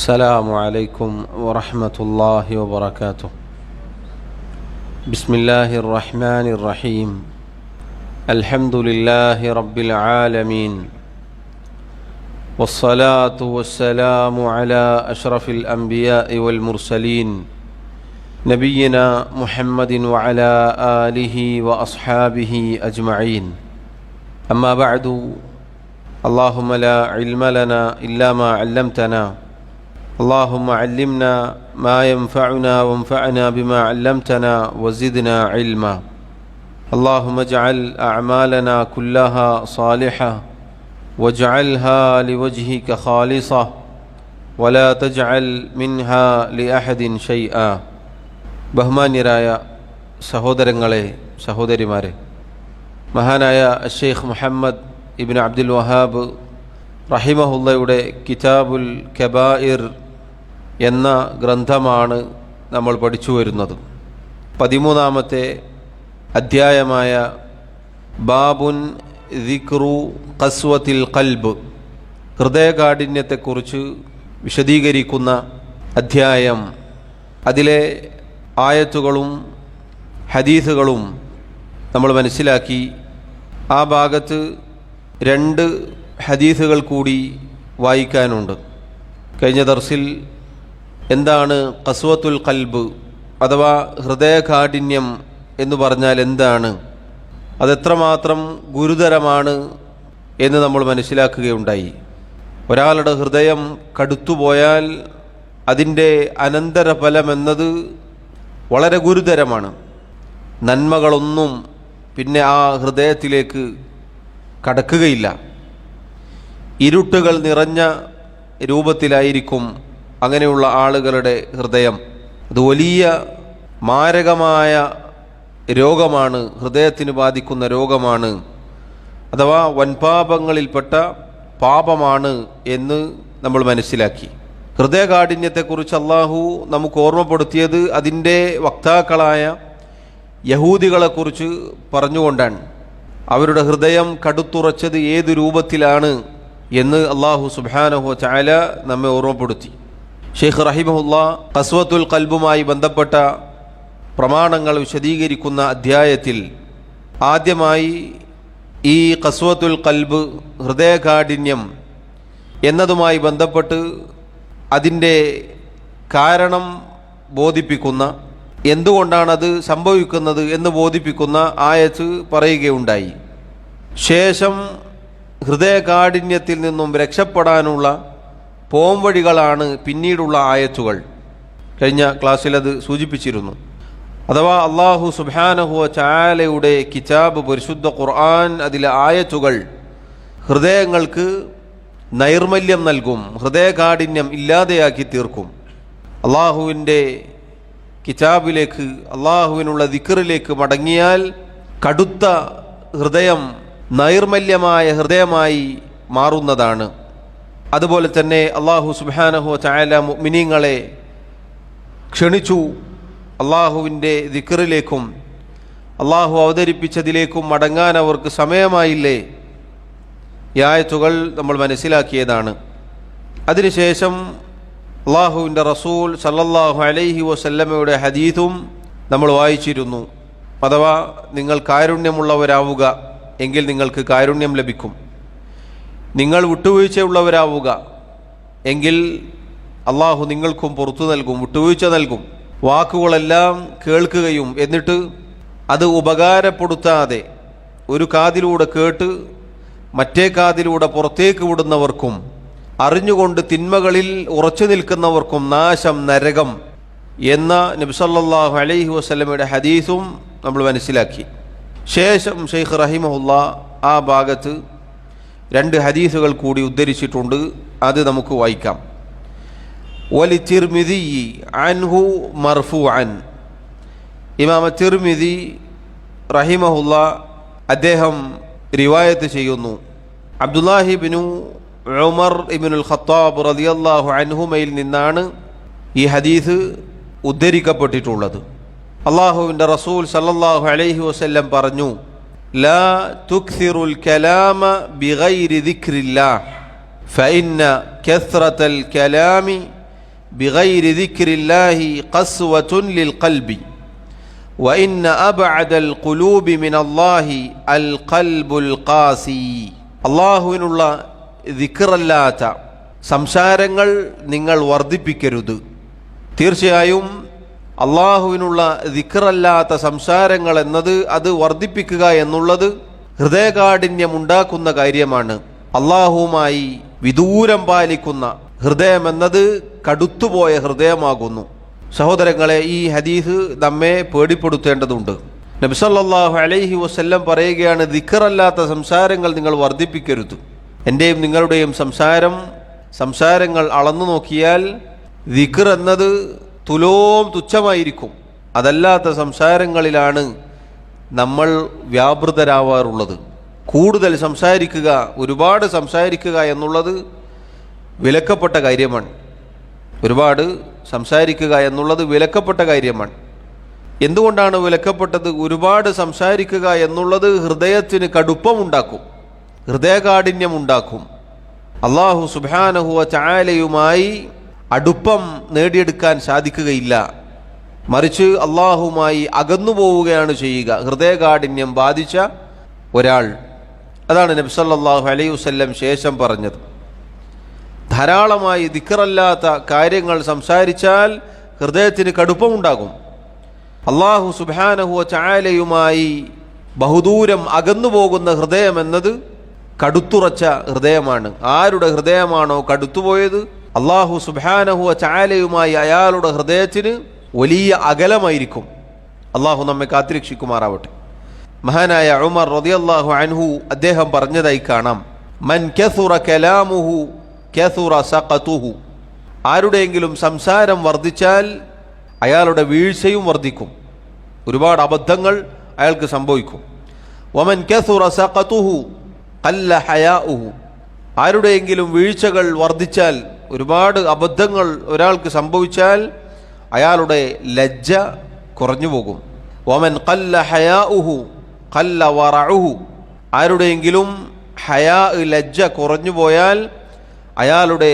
السلام عليكم ورحمة الله وبركاته. بسم الله الرحمن الرحيم. الحمد لله رب العالمين، والصلاة والسلام على أشرف الأنبياء والمرسلين نبينا محمد وعلى آله وأصحابه أجمعين. أما بعد، اللهم لا علم لنا إلا ما علمتنا، اللهم علمنا ما ينفعنا وانفعنا بما علمتنا وزدنا علما. اللهم اجعل أعمالنا كلها صالحة واجعلها لوجهك خالصة ولا تجعل منها لأحد شيئا. ബഹുമാന്യരായ സഹോദരങ്ങളെ, സഹോദരിമാരെ, മഹാനായ അഷ്ശൈഖ് മുഹമ്മദ് ഇബ്നു അബ്ദുൽ വഹാബ് റഹിമഹുള്ളയുടെ കിതാബുൽ കബായിർ എന്ന ഗ്രന്ഥമാണ് നമ്മൾ പഠിച്ചു വരുന്നത്. 13-ാമത്തെ അധ്യായമായ ബാബുൻ ദിക്റു ഖസ്വത്തിൽ ഖൽബ്, ഹൃദയകാഠിന്യത്തെക്കുറിച്ച് വിശദീകരിക്കുന്ന അധ്യായം. അതിലെ ആയത്തുകളും ഹദീസുകളും നമ്മൾ മനസ്സിലാക്കി. ആ ഭാഗത്ത് 2 ഹദീസുകൾ കൂടി വായിക്കാനുണ്ട്. കഴിഞ്ഞ ദർസിൽ എന്താണ് ഖസ്വത്തുൽ ഖൽബ് അഥവാ ഹൃദയകാഠിന്യം എന്ന് പറഞ്ഞാൽ എന്താണ്, അതെത്രമാത്രം ഗുരുതരമാണ് എന്ന് നമ്മൾ മനസ്സിലാക്കുകയുണ്ടായി. ഒരാളുടെ ഹൃദയം കടുത്തുപോയാൽ അതിൻ്റെ അനന്തരഫലമെന്നത് വളരെ ഗുരുതരമാണ്. നന്മകളൊന്നും പിന്നെ ആ ഹൃദയത്തിലേക്ക് കടക്കുകയില്ല. ഇരുട്ടുകൾ നിറഞ്ഞ രൂപത്തിലായിരിക്കും അങ്ങനെയുള്ള ആളുകളുടെ ഹൃദയം. അത് വലിയ മാരകമായ രോഗമാണ്, ഹൃദയത്തിന് ബാധിക്കുന്ന രോഗമാണ്, അഥവാ വൻപാപങ്ങളിൽപ്പെട്ട പാപമാണ് എന്ന് നമ്മൾ മനസ്സിലാക്കി. ഹൃദയകാഠിന്യത്തെക്കുറിച്ച് അള്ളാഹു നമുക്ക് ഓർമ്മപ്പെടുത്തിയത് അതിൻ്റെ വക്താക്കളായ യഹൂദികളെക്കുറിച്ച് പറഞ്ഞുകൊണ്ടാണ്. അവരുടെ ഹൃദയം കടുത്തുറച്ചത് ഏതു രൂപത്തിലാണ് എന്ന് അള്ളാഹു സുബ്ഹാനഹു വ തആല നമ്മെ ഓർമ്മപ്പെടുത്തി. ഷെയ്ഖ് റഹിമഹുല്ലാ ഖസ്വത്തുൽ ഖൽബുമായി ബന്ധപ്പെട്ട പ്രമാണങ്ങൾ വിശദീകരിക്കുന്ന അധ്യായത്തിൽ ആദ്യമായി ഈ ഖസ്വത്തുൽ ഖൽബ്, ഹൃദയകാഠിന്യം എന്നതുമായി ബന്ധപ്പെട്ട് അതിൻ്റെ കാരണം ബോധിപ്പിക്കുന്ന, എന്തുകൊണ്ടാണത് സംഭവിക്കുന്നത് എന്ന് ബോധിപ്പിക്കുന്ന ആയത്ത് പറയുകയുണ്ടായി. ശേഷം ഹൃദയകാഠിന്യത്തിൽ നിന്നും രക്ഷപ്പെടാനുള്ള പോംവഴികളാണ് പിന്നീടുള്ള ആയത്തുകൾ. കഴിഞ്ഞ ക്ലാസ്സിൽ അത് സൂചിപ്പിച്ചിരുന്നു. അഥവാ അള്ളാഹു സുബ്ഹാനഹു വ തആലയുടെ കിതാബ്, പരിശുദ്ധ ഖുർആൻ, അതിലെ ആയത്തുകൾ ഹൃദയങ്ങൾക്ക് നൈർമല്യം നൽകും, ഹൃദയകാഠിന്യം ഇല്ലാതെയാക്കി തീർക്കും. അള്ളാഹുവിൻ്റെ കിതാബിലേക്ക്, അള്ളാഹുവിനുള്ള ദിക്റിലേക്ക് മടങ്ങിയാൽ കടുത്ത ഹൃദയം നൈർമല്യമായ ഹൃദയമായി മാറുന്നതാണ്. അതുപോലെ തന്നെ അള്ളാഹു സുബ്ഹാനഹു വ തആല മുഅ്മിനീങ്ങളെ ക്ഷണിച്ചു അള്ളാഹുവിൻ്റെ ദിക്റിലേക്കും അള്ളാഹു അവതരിപ്പിച്ചതിലേക്കും മടങ്ങാൻ അവർക്ക് സമയമായില്ലേ. ഈ ആയത്തുകൾ നമ്മൾ മനസ്സിലാക്കിയതാണ്. അതിനുശേഷം അള്ളാഹുവിൻ്റെ റസൂൽ സല്ലല്ലാഹു അലൈഹി വസല്ലമയുടെ ഹദീസും നമ്മൾ വായിച്ചിരുന്നു. അഥവാ നിങ്ങൾ കാരുണ്യമുള്ളവരാവുക എങ്കിൽ നിങ്ങൾക്ക് കാരുണ്യം ലഭിക്കും. നിങ്ങൾ വിട്ടുവീഴ്ചയുള്ളവരാവുക എങ്കിൽ അള്ളാഹു നിങ്ങൾക്കും പുറത്തു നൽകും, വിട്ടുവീഴ്ച നൽകും. വാക്കുകളെല്ലാം കേൾക്കുകയും എന്നിട്ട് അത് ഉപകാരപ്പെടുത്താതെ ഒരു കാതിലൂടെ കേട്ട് മറ്റേ കാതിലൂടെ പുറത്തേക്ക് വിടുന്നവർക്കും അറിഞ്ഞുകൊണ്ട് തിന്മകളിൽ ഉറച്ചു നിൽക്കുന്നവർക്കും നാശം, നരകം എന്ന നബി സല്ലല്ലാഹു അലൈഹി വസല്ലമയുടെ ഹദീസും നമ്മൾ മനസ്സിലാക്കി. ശേഷം ഷെയ്ഖ് റഹിമഹുല്ലാ ആ ഭാഗത്ത് 2 ഹദീസുകൾ കൂടി ഉദ്ധരിച്ചിട്ടുണ്ട്. അത് നമുക്ക് വായിക്കാം. വലി തിർമിദി അൻഹു മർഫൂഅൻ, ഇമാം തിർമിദി റഹിമഹുല്ലാ അദ്ദേഹം റിവായത്ത് ചെയ്യുന്നു. അബ്ദുല്ലാഹി ഇബ്നു ഉമർ ഇബ്നുൽ ഖത്താബ് റളിയല്ലാഹു അൻഹുമയിൽ നിന്നാണ് ഈ ഹദീസ് ഉദ്ധരിക്കപ്പെട്ടിട്ടുള്ളത്. അള്ളാഹുവിൻ്റെ റസൂൽ സല്ലല്ലാഹു അലൈഹി വസല്ലം പറഞ്ഞു, ലാ തുക്സിറുൽ കലാമ ബിഗൈരി ദിക്രില്ലാഹ് ഫഇന്ന കസ്റത്തൽ കലാമി ബിഗൈരി ദിക്രില്ലാഹി ഖസ്വതുൻ ലിൽ ഖൽബി വഇന്ന അബ്അദൽ ഖുലൂബി മിനല്ലാഹി അൽ ഖൽബുൽ ഖാസി. അല്ലാഹുവിനുള്ള ദിക്റല്ലാത്ത സംസാരങ്ങൾ നിങ്ങൾ വർദ്ധിപ്പിക്കരുത്. തീർച്ചയായും അള്ളാഹുവിനുള്ള ദിക്റല്ലാത്ത സംസാരങ്ങൾ എന്നത് അത് വർദ്ധിപ്പിക്കുക എന്നുള്ളത് ഹൃദയകാഠിന്യം ഉണ്ടാക്കുന്ന കാര്യമാണ്. അള്ളാഹുവുമായി വിദൂരം പാലിക്കുന്ന ഹൃദയം എന്നത് കടുത്തുപോയ ഹൃദയമാകുന്നു. സഹോദരങ്ങളെ, ഈ ഹദീസ് നമ്മെ പേടിപ്പെടുത്തേണ്ടതുണ്ട്. നബി സല്ലല്ലാഹു അലൈഹി വസല്ലം പറയുകയാണ്, ദിക്റല്ലാത്ത സംസാരങ്ങൾ നിങ്ങൾ വർദ്ധിപ്പിക്കരുത്. എൻ്റെയും നിങ്ങളുടെയും സംസാരങ്ങൾ അളന്നു നോക്കിയാൽ ദിക്ർ എന്നത് തുച്ഛമായിരിക്കും. അതല്ലാത്ത സംസാരങ്ങളിലാണ് നമ്മൾ വ്യാപൃതരാവാറുള്ളത്. കൂടുതൽ സംസാരിക്കുക, ഒരുപാട് സംസാരിക്കുക എന്നുള്ളത് വിലക്കപ്പെട്ട കാര്യമാണ്. ഒരുപാട് സംസാരിക്കുക എന്നുള്ളത് വിലക്കപ്പെട്ട കാര്യമാണ്. എന്തുകൊണ്ടാണ് വിലക്കപ്പെട്ടത്? ഒരുപാട് സംസാരിക്കുക എന്നുള്ളത് ഹൃദയത്തിന് കടുപ്പമുണ്ടാക്കും, ഹൃദയകാഠിന്യം ഉണ്ടാക്കും. അല്ലാഹു സുബ്ഹാനഹു വ തആലയുമായി അടുപ്പം നേടിയെടുക്കാൻ സാധിക്കുകയില്ല. മറിച്ച് അള്ളാഹുമായി അകന്നു പോവുകയാണ് ചെയ്യുക ഹൃദയകാഠിന്യം ബാധിച്ച ഒരാൾ. അതാണ് നബി സല്ലല്ലാഹു അലൈഹി വസല്ലം ശേഷം പറഞ്ഞത്. ധാരാളമായി ദിക്റല്ലാത്ത കാര്യങ്ങൾ സംസാരിച്ചാൽ ഹൃദയത്തിന് കടുപ്പമുണ്ടാകും. അള്ളാഹു സുബ്ഹാനഹു വ തആലയുമായി ബഹുദൂരം അകന്നു പോകുന്ന ഹൃദയം എന്നത് കടുത്തുറച്ച ഹൃദയമാണ്. ആരുടെ ഹൃദയമാണോ കടുത്തുപോയത്, അള്ളാഹു സുബ്ഹാനഹു വ തആലയുമായി അയാളുടെ ഹൃദയത്തിന് വലിയ അകലമായിരിക്കും. അള്ളാഹു നമ്മെ കാത്തിരക്ഷിക്കുമാറാവട്ടെ. മഹാനായ ഉമർ റളിയല്ലാഹു അൻഹു അദ്ദേഹം പറഞ്ഞതായി കാണാം, മൻ കസുറ കലാമുഹു കസുറ സഖതുഹു. ആരുടെയെങ്കിലും സംസാരം വർദ്ധിച്ചാൽ അയാളുടെ വീഴ്ചയും വർദ്ധിക്കും, ഒരുപാട് അബദ്ധങ്ങൾ അയാൾക്ക് സംഭവിക്കും. വമൻ കസുറ സഖതുഹു ഖല്ല ഹയാഉഹു. ആരുടെയെങ്കിലും വീഴ്ചകൾ വർദ്ധിച്ചാൽ, ഒരുപാട് അബദ്ധങ്ങൾ ഒരാൾക്ക് സംഭവിച്ചാൽ അയാളുടെ ലജ്ജ കുറഞ്ഞു പോകും. വമൻ ഖല്ല ഹയാഉഹു ഖല്ല വറഉഹു. ആരുടെയെങ്കിലും ഹയാ, ലജ്ജ കുറഞ്ഞു പോയാൽ അയാളുടെ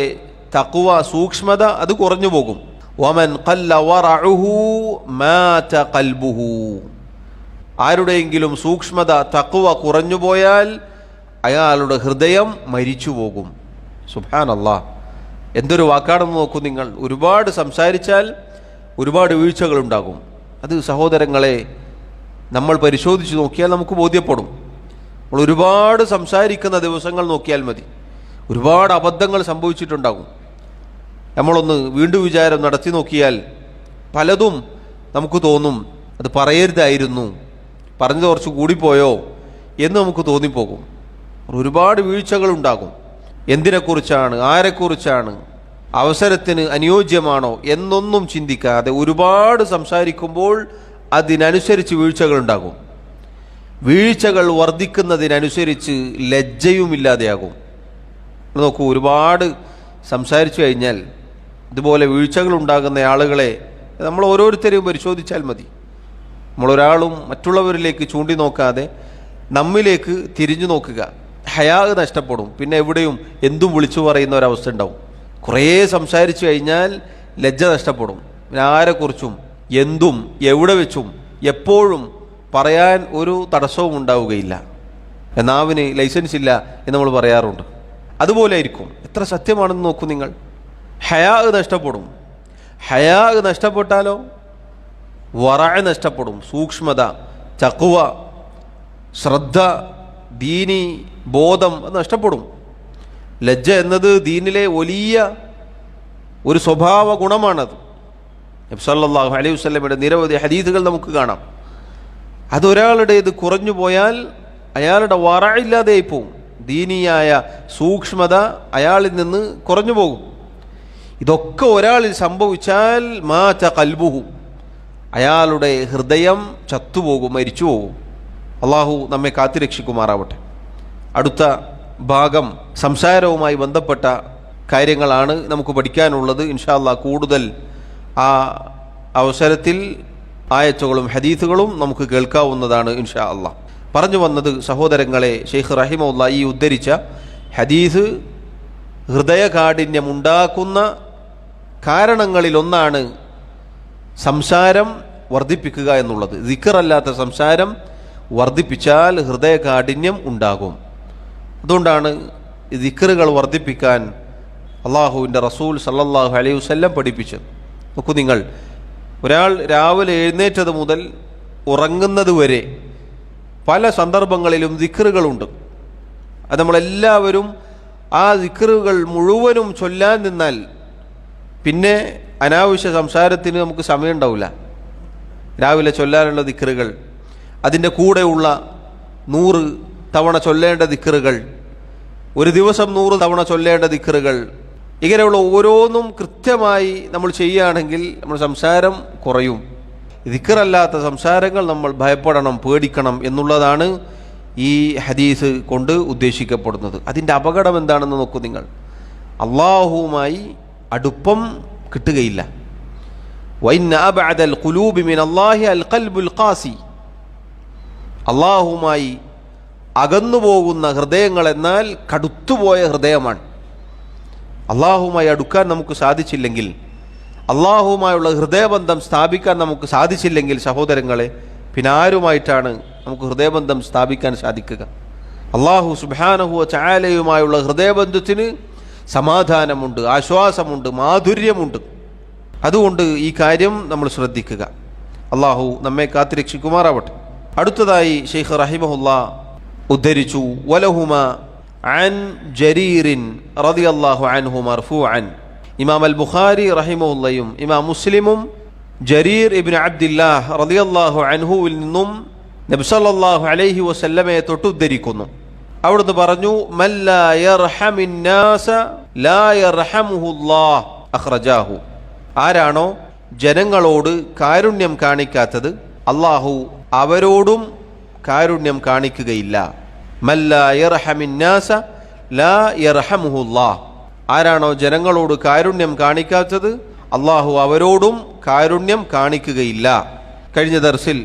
തഖ്വ, സൂക്ഷ്മത അത് കുറഞ്ഞു പോകും. വമൻ ഖല്ല വറഉഹു മാത ഖൽബുഹു. ആരുടെയെങ്കിലും സൂക്ഷ്മത, തഖ്വ കുറഞ്ഞു പോയാൽ അയാളുടെ ഹൃദയം മരിച്ചു പോകും. സുബ്ഹാനല്ലാഹ്, എന്തൊരു വാക്കാണെന്ന് നോക്കൂ നിങ്ങൾ. ഒരുപാട് സംസാരിച്ചാൽ ഒരുപാട് വീഴ്ചകളുണ്ടാകും. അത് സഹോദരങ്ങളെ നമ്മൾ പരിശോധിച്ച് നോക്കിയാൽ നമുക്ക് ബോധ്യപ്പെടും. നമ്മൾ ഒരുപാട് സംസാരിക്കുന്ന ദിവസങ്ങൾ നോക്കിയാൽ മതി, ഒരുപാട് അബദ്ധങ്ങൾ സംഭവിച്ചിട്ടുണ്ടാകും. നമ്മളൊന്ന് വീണ്ടും വിചാരം നടത്തി നോക്കിയാൽ പലതും നമുക്ക് തോന്നും അത് പറയരുതായിരുന്നു, പറഞ്ഞത് കുറച്ച് കൂടിപ്പോയോ എന്ന് നമുക്ക് തോന്നിപ്പോകും. ഒരുപാട് വീഴ്ചകളുണ്ടാകും. എന്തിനെക്കുറിച്ചാണ്, ആരെക്കുറിച്ചാണ്, അവസരത്തിന് അനുയോജ്യമാണോ എന്നൊന്നും ചിന്തിക്കാതെ ഒരുപാട് സംസാരിക്കുമ്പോൾ അതിനനുസരിച്ച് വീഴ്ചകളുണ്ടാകും. വീഴ്ചകൾ വർദ്ധിക്കുന്നതിനനുസരിച്ച് ലജ്ജയുമില്ലാതെയാകും. നോക്കൂ, ഒരുപാട് സംസാരിച്ചു കഴിഞ്ഞാൽ ഇതുപോലെ വീഴ്ചകൾ ഉണ്ടാകുന്ന ആളുകളെ നമ്മൾ ഓരോരുത്തരെയും പരിശോധിച്ചാൽ മതി. നമ്മളൊരാളും മറ്റുള്ളവരിലേക്ക് ചൂണ്ടി നോക്കാതെ നമ്മിലേക്ക് തിരിഞ്ഞു നോക്കുക. ഹയാ നഷ്ടപ്പെടും. പിന്നെ എവിടെയും എന്തും വിളിച്ചു പറയുന്ന ഒരവസ്ഥ ഉണ്ടാവും. കുറേ സംസാരിച്ചു കഴിഞ്ഞാൽ ലജ്ജ നഷ്ടപ്പെടും. പിന്നെ ആരെക്കുറിച്ചും എന്തും എവിടെ വെച്ചും എപ്പോഴും പറയാൻ ഒരു തടസ്സവും ഉണ്ടാവുകയില്ല. നാവിന് ലൈസൻസ് ഇല്ല എന്ന് നമ്മൾ പറയാറുണ്ട്. അതുപോലെ ആയിരിക്കും. എത്ര സത്യമാണെന്ന് നോക്കൂ നിങ്ങൾ. ഹയാ നഷ്ടപ്പെടും. ഹയാ നഷ്ടപ്പെട്ടാലോ വറഅ നഷ്ടപ്പെടും. സൂക്ഷ്മത, തഖ്വ, ശ്രദ്ധ, ദീനി ബോധം അത് നഷ്ടപ്പെടും. ലജ്ജ എന്നത് ദീനിലെ വലിയ ഒരു സ്വഭാവ ഗുണമാണത്. നബി സല്ലല്ലാഹു അലൈഹി വസല്ലമയുടെ നിരവധി ഹദീസുകൾ നമുക്ക് കാണാം. അതൊരാളുടേത് കുറഞ്ഞു പോയാൽ അയാളുടെ വറഅ ഇല്ലാതെയായി പോവും. ദീനിയായ സൂക്ഷ്മത അയാളിൽ നിന്ന് കുറഞ്ഞു പോകും. ഇതൊക്കെ ഒരാളിൽ സംഭവിച്ചാൽ മാത ഖൽബുഹു, അയാളുടെ ഹൃദയം ചത്തുപോകും, മരിച്ചു പോകും. അള്ളാഹു നമ്മെ കാത്തിരക്ഷിക്കുമാറാവട്ടെ. അടുത്ത ഭാഗം സംസാരവുമായി ബന്ധപ്പെട്ട കാര്യങ്ങളാണ് നമുക്ക് പഠിക്കാനുള്ളത്. ഇൻഷാ അല്ലാഹ് കൂടുതൽ ആ അവസരത്തിൽ ആയത്തുകളും ഹദീസുകളും നമുക്ക് കേൾക്കാവുന്നതാണ് ഇൻഷാ അല്ലാഹ്. പറഞ്ഞു വന്നത് സഹോദരങ്ങളെ, ഷെയ്ഖ് റഹിമഹുല്ലാഹ് ഈ ഉദ്ധരിച്ച ഹദീസ് ഹൃദയകാഠിന്യം ഉണ്ടാക്കുന്ന കാരണങ്ങളിലൊന്നാണ് സംസാരം വർദ്ധിപ്പിക്കുക എന്നുള്ളത്. ദിക്റല്ലാത്ത സംസാരം വർദ്ധിപ്പിച്ചാൽ ഹൃദയകാഠിന്യം ഉണ്ടാകും. അതുകൊണ്ടാണ് ദിക്റുകൾ വർദ്ധിപ്പിക്കാൻ അള്ളാഹുവിൻ്റെ റസൂൽ സല്ലല്ലാഹു അലൈഹി വസല്ലം പഠിപ്പിച്ചത്. നോക്കൂ നിങ്ങൾ, ഒരാൾ രാവിലെ എഴുന്നേറ്റത് മുതൽ ഉറങ്ങുന്നത് വരെ പല സന്ദർഭങ്ങളിലും ദിക്റുകളുണ്ട്. അത് നമ്മളെല്ലാവരും ആ ദിക്റുകൾ മുഴുവനും ചൊല്ലാൻ നിന്നാൽ പിന്നെ അനാവശ്യ സംസാരത്തിന് നമുക്ക് സമയം ഉണ്ടാവില്ല. രാവിലെ ചൊല്ലാനുള്ള ദിക്റുകൾ, അതിൻ്റെ കൂടെയുള്ള 100 തവണ ചൊല്ലേണ്ട ദിക്റുകൾ, ഒരു ദിവസം 100 തവണ ചൊല്ലേണ്ട ദിക്റുകൾ, ഇങ്ങനെയുള്ള ഓരോന്നും കൃത്യമായി നമ്മൾ ചെയ്യുകയാണെങ്കിൽ നമ്മൾ സംസാരം കുറയും. ദിക്റല്ലാത്ത സംസാരങ്ങൾ നമ്മൾ ഭയപ്പെടണം, പേടിക്കണം എന്നുള്ളതാണ് ഈ ഹദീസ് കൊണ്ട് ഉദ്ദേശിക്കപ്പെടുന്നത്. അതിൻ്റെ അപകടം എന്താണെന്ന് നോക്കൂ നിങ്ങൾ. അള്ളാഹുവുമായി അടുപ്പം കിട്ടുകയില്ല. വഇന്ന അബ്അദൽ ഖുലൂബി മിനല്ലാഹി അൽ ഖൽബുൽ ഖാസി. അള്ളാഹുവുമായി അകന്നുപോകുന്ന ഹൃദയങ്ങൾ എന്നാൽ കടുത്തുപോയ ഹൃദയമാണ്. അള്ളാഹുവുമായി അടുക്കാൻ നമുക്ക് സാധിച്ചില്ലെങ്കിൽ, അള്ളാഹുവുമായുള്ള ഹൃദയബന്ധം സ്ഥാപിക്കാൻ നമുക്ക് സാധിച്ചില്ലെങ്കിൽ സഹോദരങ്ങളെ, പിന്നെ ആരുമായിട്ടാണ് നമുക്ക് ഹൃദയബന്ധം സ്ഥാപിക്കാൻ സാധിക്കുക? അള്ളാഹു സുബ്ഹാനഹു വ തആലയുമായുള്ള ഹൃദയബന്ധത്തിന് സമാധാനമുണ്ട്, ആശ്വാസമുണ്ട്, മാധുര്യമുണ്ട്. അതുകൊണ്ട് ഈ കാര്യം നമ്മൾ ശ്രദ്ധിക്കുക. അള്ളാഹു നമ്മെ കാത്തുരക്ഷിക്കുമാറാവട്ടെ. അടുത്തതായി ശൈഖ് റഹിമഹുല്ലാ ഉദ്ധരിച്ചു, വലഹുമ അൻ ജരീറിൻ റളിയല്ലാഹു അൻഹു മർഫൂഅൻ. ഇമാം അൽ ബുഖാരി റഹിമഹുല്ലയും ഇമാം മുസ്ലിമും ജരീർ ഇബ്നു അബ്ദില്ലാഹ് റളിയല്ലാഹു അൻഹുവിൽ നിന്നും നബി സല്ലല്ലാഹു അലൈഹി വസല്ലമയെ തൊട്ട് ഉദ്ധരിക്കുന്നു. അവിടുന്ന് പറഞ്ഞു, മൻ ലാ യർഹമിൻ നാസ ലാ യർഹമുഹുല്ലാഹ് അഖ്റജാഹു. ആരാണോ ജനങ്ങളോട് കാരുണ്യം കാണിക്കാത്തത് അള്ളാഹു അവരോടും കാരുണ്യം കാണിക്കുകയില്ല. മൻ ലാ യർഹമിൻ നാസ ലാ യർഹമുഹുല്ലാഹ്. ആരാണോ ജനങ്ങളോട് കാരുണ്യം കാണിക്കാത്തത് അള്ളാഹു അവരോടും കാരുണ്യം കാണിക്കുകയില്ല. കഴിഞ്ഞ ദർസിൽ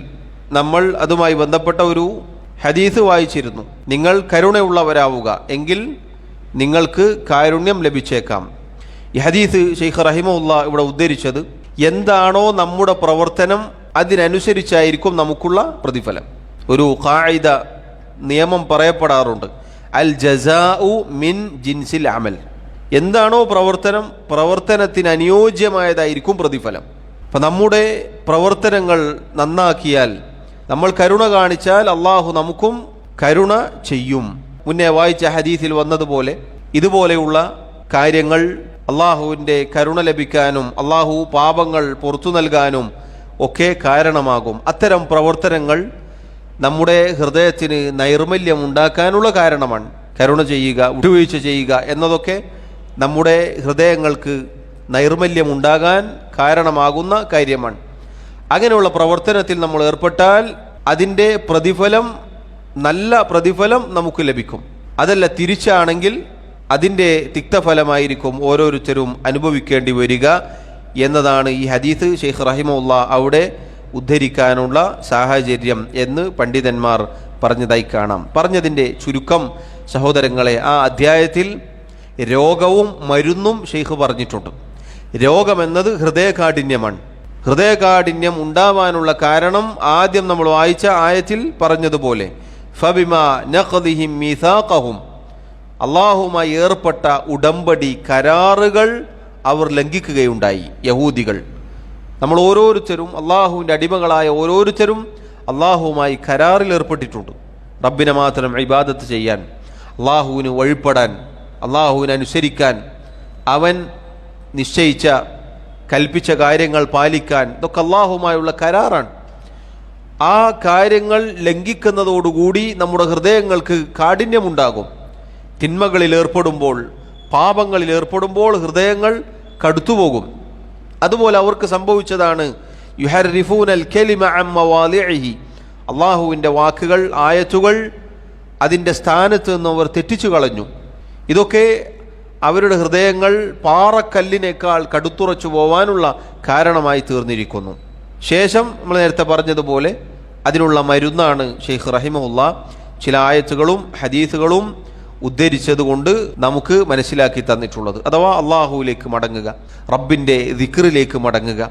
നമ്മൾ അതുമായി ബന്ധപ്പെട്ട ഒരു ഹദീസ് വായിച്ചിരുന്നു. നിങ്ങൾ കരുണയുള്ളവരാവുക, എങ്കിൽ നിങ്ങൾക്ക് കാരുണ്യം ലഭിച്ചേക്കാം. ഈ ഹദീസ് ശൈഖ് റഹിമഹുല്ലാ ഇവിടെ ഉദ്ധരിച്ചത്, എന്താണോ നമ്മുടെ പ്രവർത്തനം അതിനനുസരിച്ചായിരിക്കും നമുക്കുള്ള പ്രതിഫലം. ഒരു ഖായിദ, നിയമം പറയപ്പെടാറുണ്ട്, അൽ ജസാഉ മിൻ ജിൻസിൽ അമൽ. എന്താണോ പ്രവർത്തനം, പ്രവർത്തനത്തിന് അനുയോജ്യമായതായിരിക്കും പ്രതിഫലം. അപ്പം നമ്മുടെ പ്രവർത്തനങ്ങൾ നന്നാക്കിയാൽ, നമ്മൾ കരുണ കാണിച്ചാൽ അള്ളാഹു നമുക്കും കരുണ ചെയ്യും. മുന്നേ വായിച്ച ഹദീസിൽ വന്നതുപോലെ ഇതുപോലെയുള്ള കാര്യങ്ങൾ അള്ളാഹുവിൻ്റെ കരുണ ലഭിക്കാനും അള്ളാഹു പാപങ്ങൾ പുറത്തു നൽകാനും ഒക്കെ കാരണമാകും. അത്തരം പ്രവർത്തനങ്ങൾ നമ്മുടെ ഹൃദയത്തിന് നൈർമല്യം ഉണ്ടാക്കാനുള്ള കാരണമാണ്. കരുണ ചെയ്യുക, വിട്ടുവീഴ്ച ചെയ്യുക എന്നതൊക്കെ നമ്മുടെ ഹൃദയങ്ങൾക്ക് നൈർമല്യം ഉണ്ടാകാൻ കാരണമാകുന്ന കാര്യമാണ്. അങ്ങനെയുള്ള പ്രവർത്തനത്തിൽ നമ്മൾ ഏർപ്പെട്ടാൽ അതിൻ്റെ പ്രതിഫലം, നല്ല പ്രതിഫലം നമുക്ക് ലഭിക്കും. അതല്ല തിരിച്ചാണെങ്കിൽ അതിൻ്റെ തിക്തഫലമായിരിക്കും ഓരോരുത്തരും അനുഭവിക്കേണ്ടി വരിക എന്നതാണ് ഈ ഹദീസ് ശൈഖ് റഹിമഹുല്ലാ അവിടെ ഉദ്ധരിക്കാനുള്ള സാഹചര്യം എന്ന് പണ്ഡിതന്മാർ പറഞ്ഞതായി കാണാം. പറഞ്ഞതിൻ്റെ ചുരുക്കം സഹോദരങ്ങളെ, ആ അധ്യായത്തിൽ രോഗവും മരുന്നും ശൈഖ് പറഞ്ഞിട്ടുണ്ട്. രോഗമെന്നത് ഹൃദയകാഠിന്യമാണ്. ഹൃദയകാഠിന്യം ഉണ്ടാവാനുള്ള കാരണം ആദ്യം നമ്മൾ വായിച്ച ആയത്തിൽ പറഞ്ഞതുപോലെ, ഫബിമാ നഖദിഹിം മീസാഖഹും, അള്ളാഹുമായി ഏർപ്പെട്ട ഉടമ്പടി, കരാറുകൾ അവർ ലംഘിക്കുകയുണ്ടായി. യഹൂദികൾ, നമ്മൾ ഓരോരുത്തരും, അള്ളാഹുവിൻ്റെ അടിമകളായ ഓരോരുത്തരും അള്ളാഹുവുമായി കരാറിൽ ഏർപ്പെട്ടിട്ടുണ്ട്. റബ്ബിനെ മാത്രം ഇബാദത്ത് ചെയ്യാൻ, അള്ളാഹുവിന് വഴിപ്പെടാൻ, അള്ളാഹുവിനെ അനുസരിക്കാൻ, അവൻ നിശ്ചയിച്ച കൽപ്പിച്ച കാര്യങ്ങൾ പാലിക്കാൻ, ഇതൊക്കെ അള്ളാഹുവുമായുള്ള കരാറാണ്. ആ കാര്യങ്ങൾ ലംഘിക്കുന്നതോടുകൂടി നമ്മുടെ ഹൃദയങ്ങൾക്ക് കാഠിന്യമുണ്ടാകും. തിന്മകളിൽ ഏർപ്പെടുമ്പോൾ, പാപങ്ങളിൽ ഏർപ്പെടുമ്പോൾ ഹൃദയങ്ങൾ കടുത്തുപോകും. അതുപോലെ അവർക്ക് സംഭവിച്ചതാണ് യുഹർരിഫൂനൽ കലിമ അൻ മവാദിഇഹി, അള്ളാഹുവിൻ്റെ വാക്കുകൾ, ആയത്തുകൾ അതിൻ്റെ സ്ഥാനത്ത് നിന്ന് അവർ തെറ്റിച്ചു കളഞ്ഞു. ഇതൊക്കെ അവരുടെ ഹൃദയങ്ങൾ പാറക്കല്ലിനേക്കാൾ കടുത്തുറച്ചു പോവാനുള്ള കാരണമായി തീർന്നിരിക്കുന്നു. ശേഷം നമ്മൾ നേരത്തെ പറഞ്ഞതുപോലെ അതിനുള്ള മരുന്നാണ് ശൈഖ് റഹിമഹുല്ലാ ചില ആയത്തുകളും ഹദീസുകളും ഉദ്ധരിച്ചതുകൊണ്ട് നമുക്ക് മനസ്സിലാക്കി തന്നിട്ടുള്ളത്. അഥവാ അള്ളാഹുവിലേക്ക് മടങ്ങുക, റബ്ബിൻ്റെ ദിക്റിലേക്ക് മടങ്ങുക,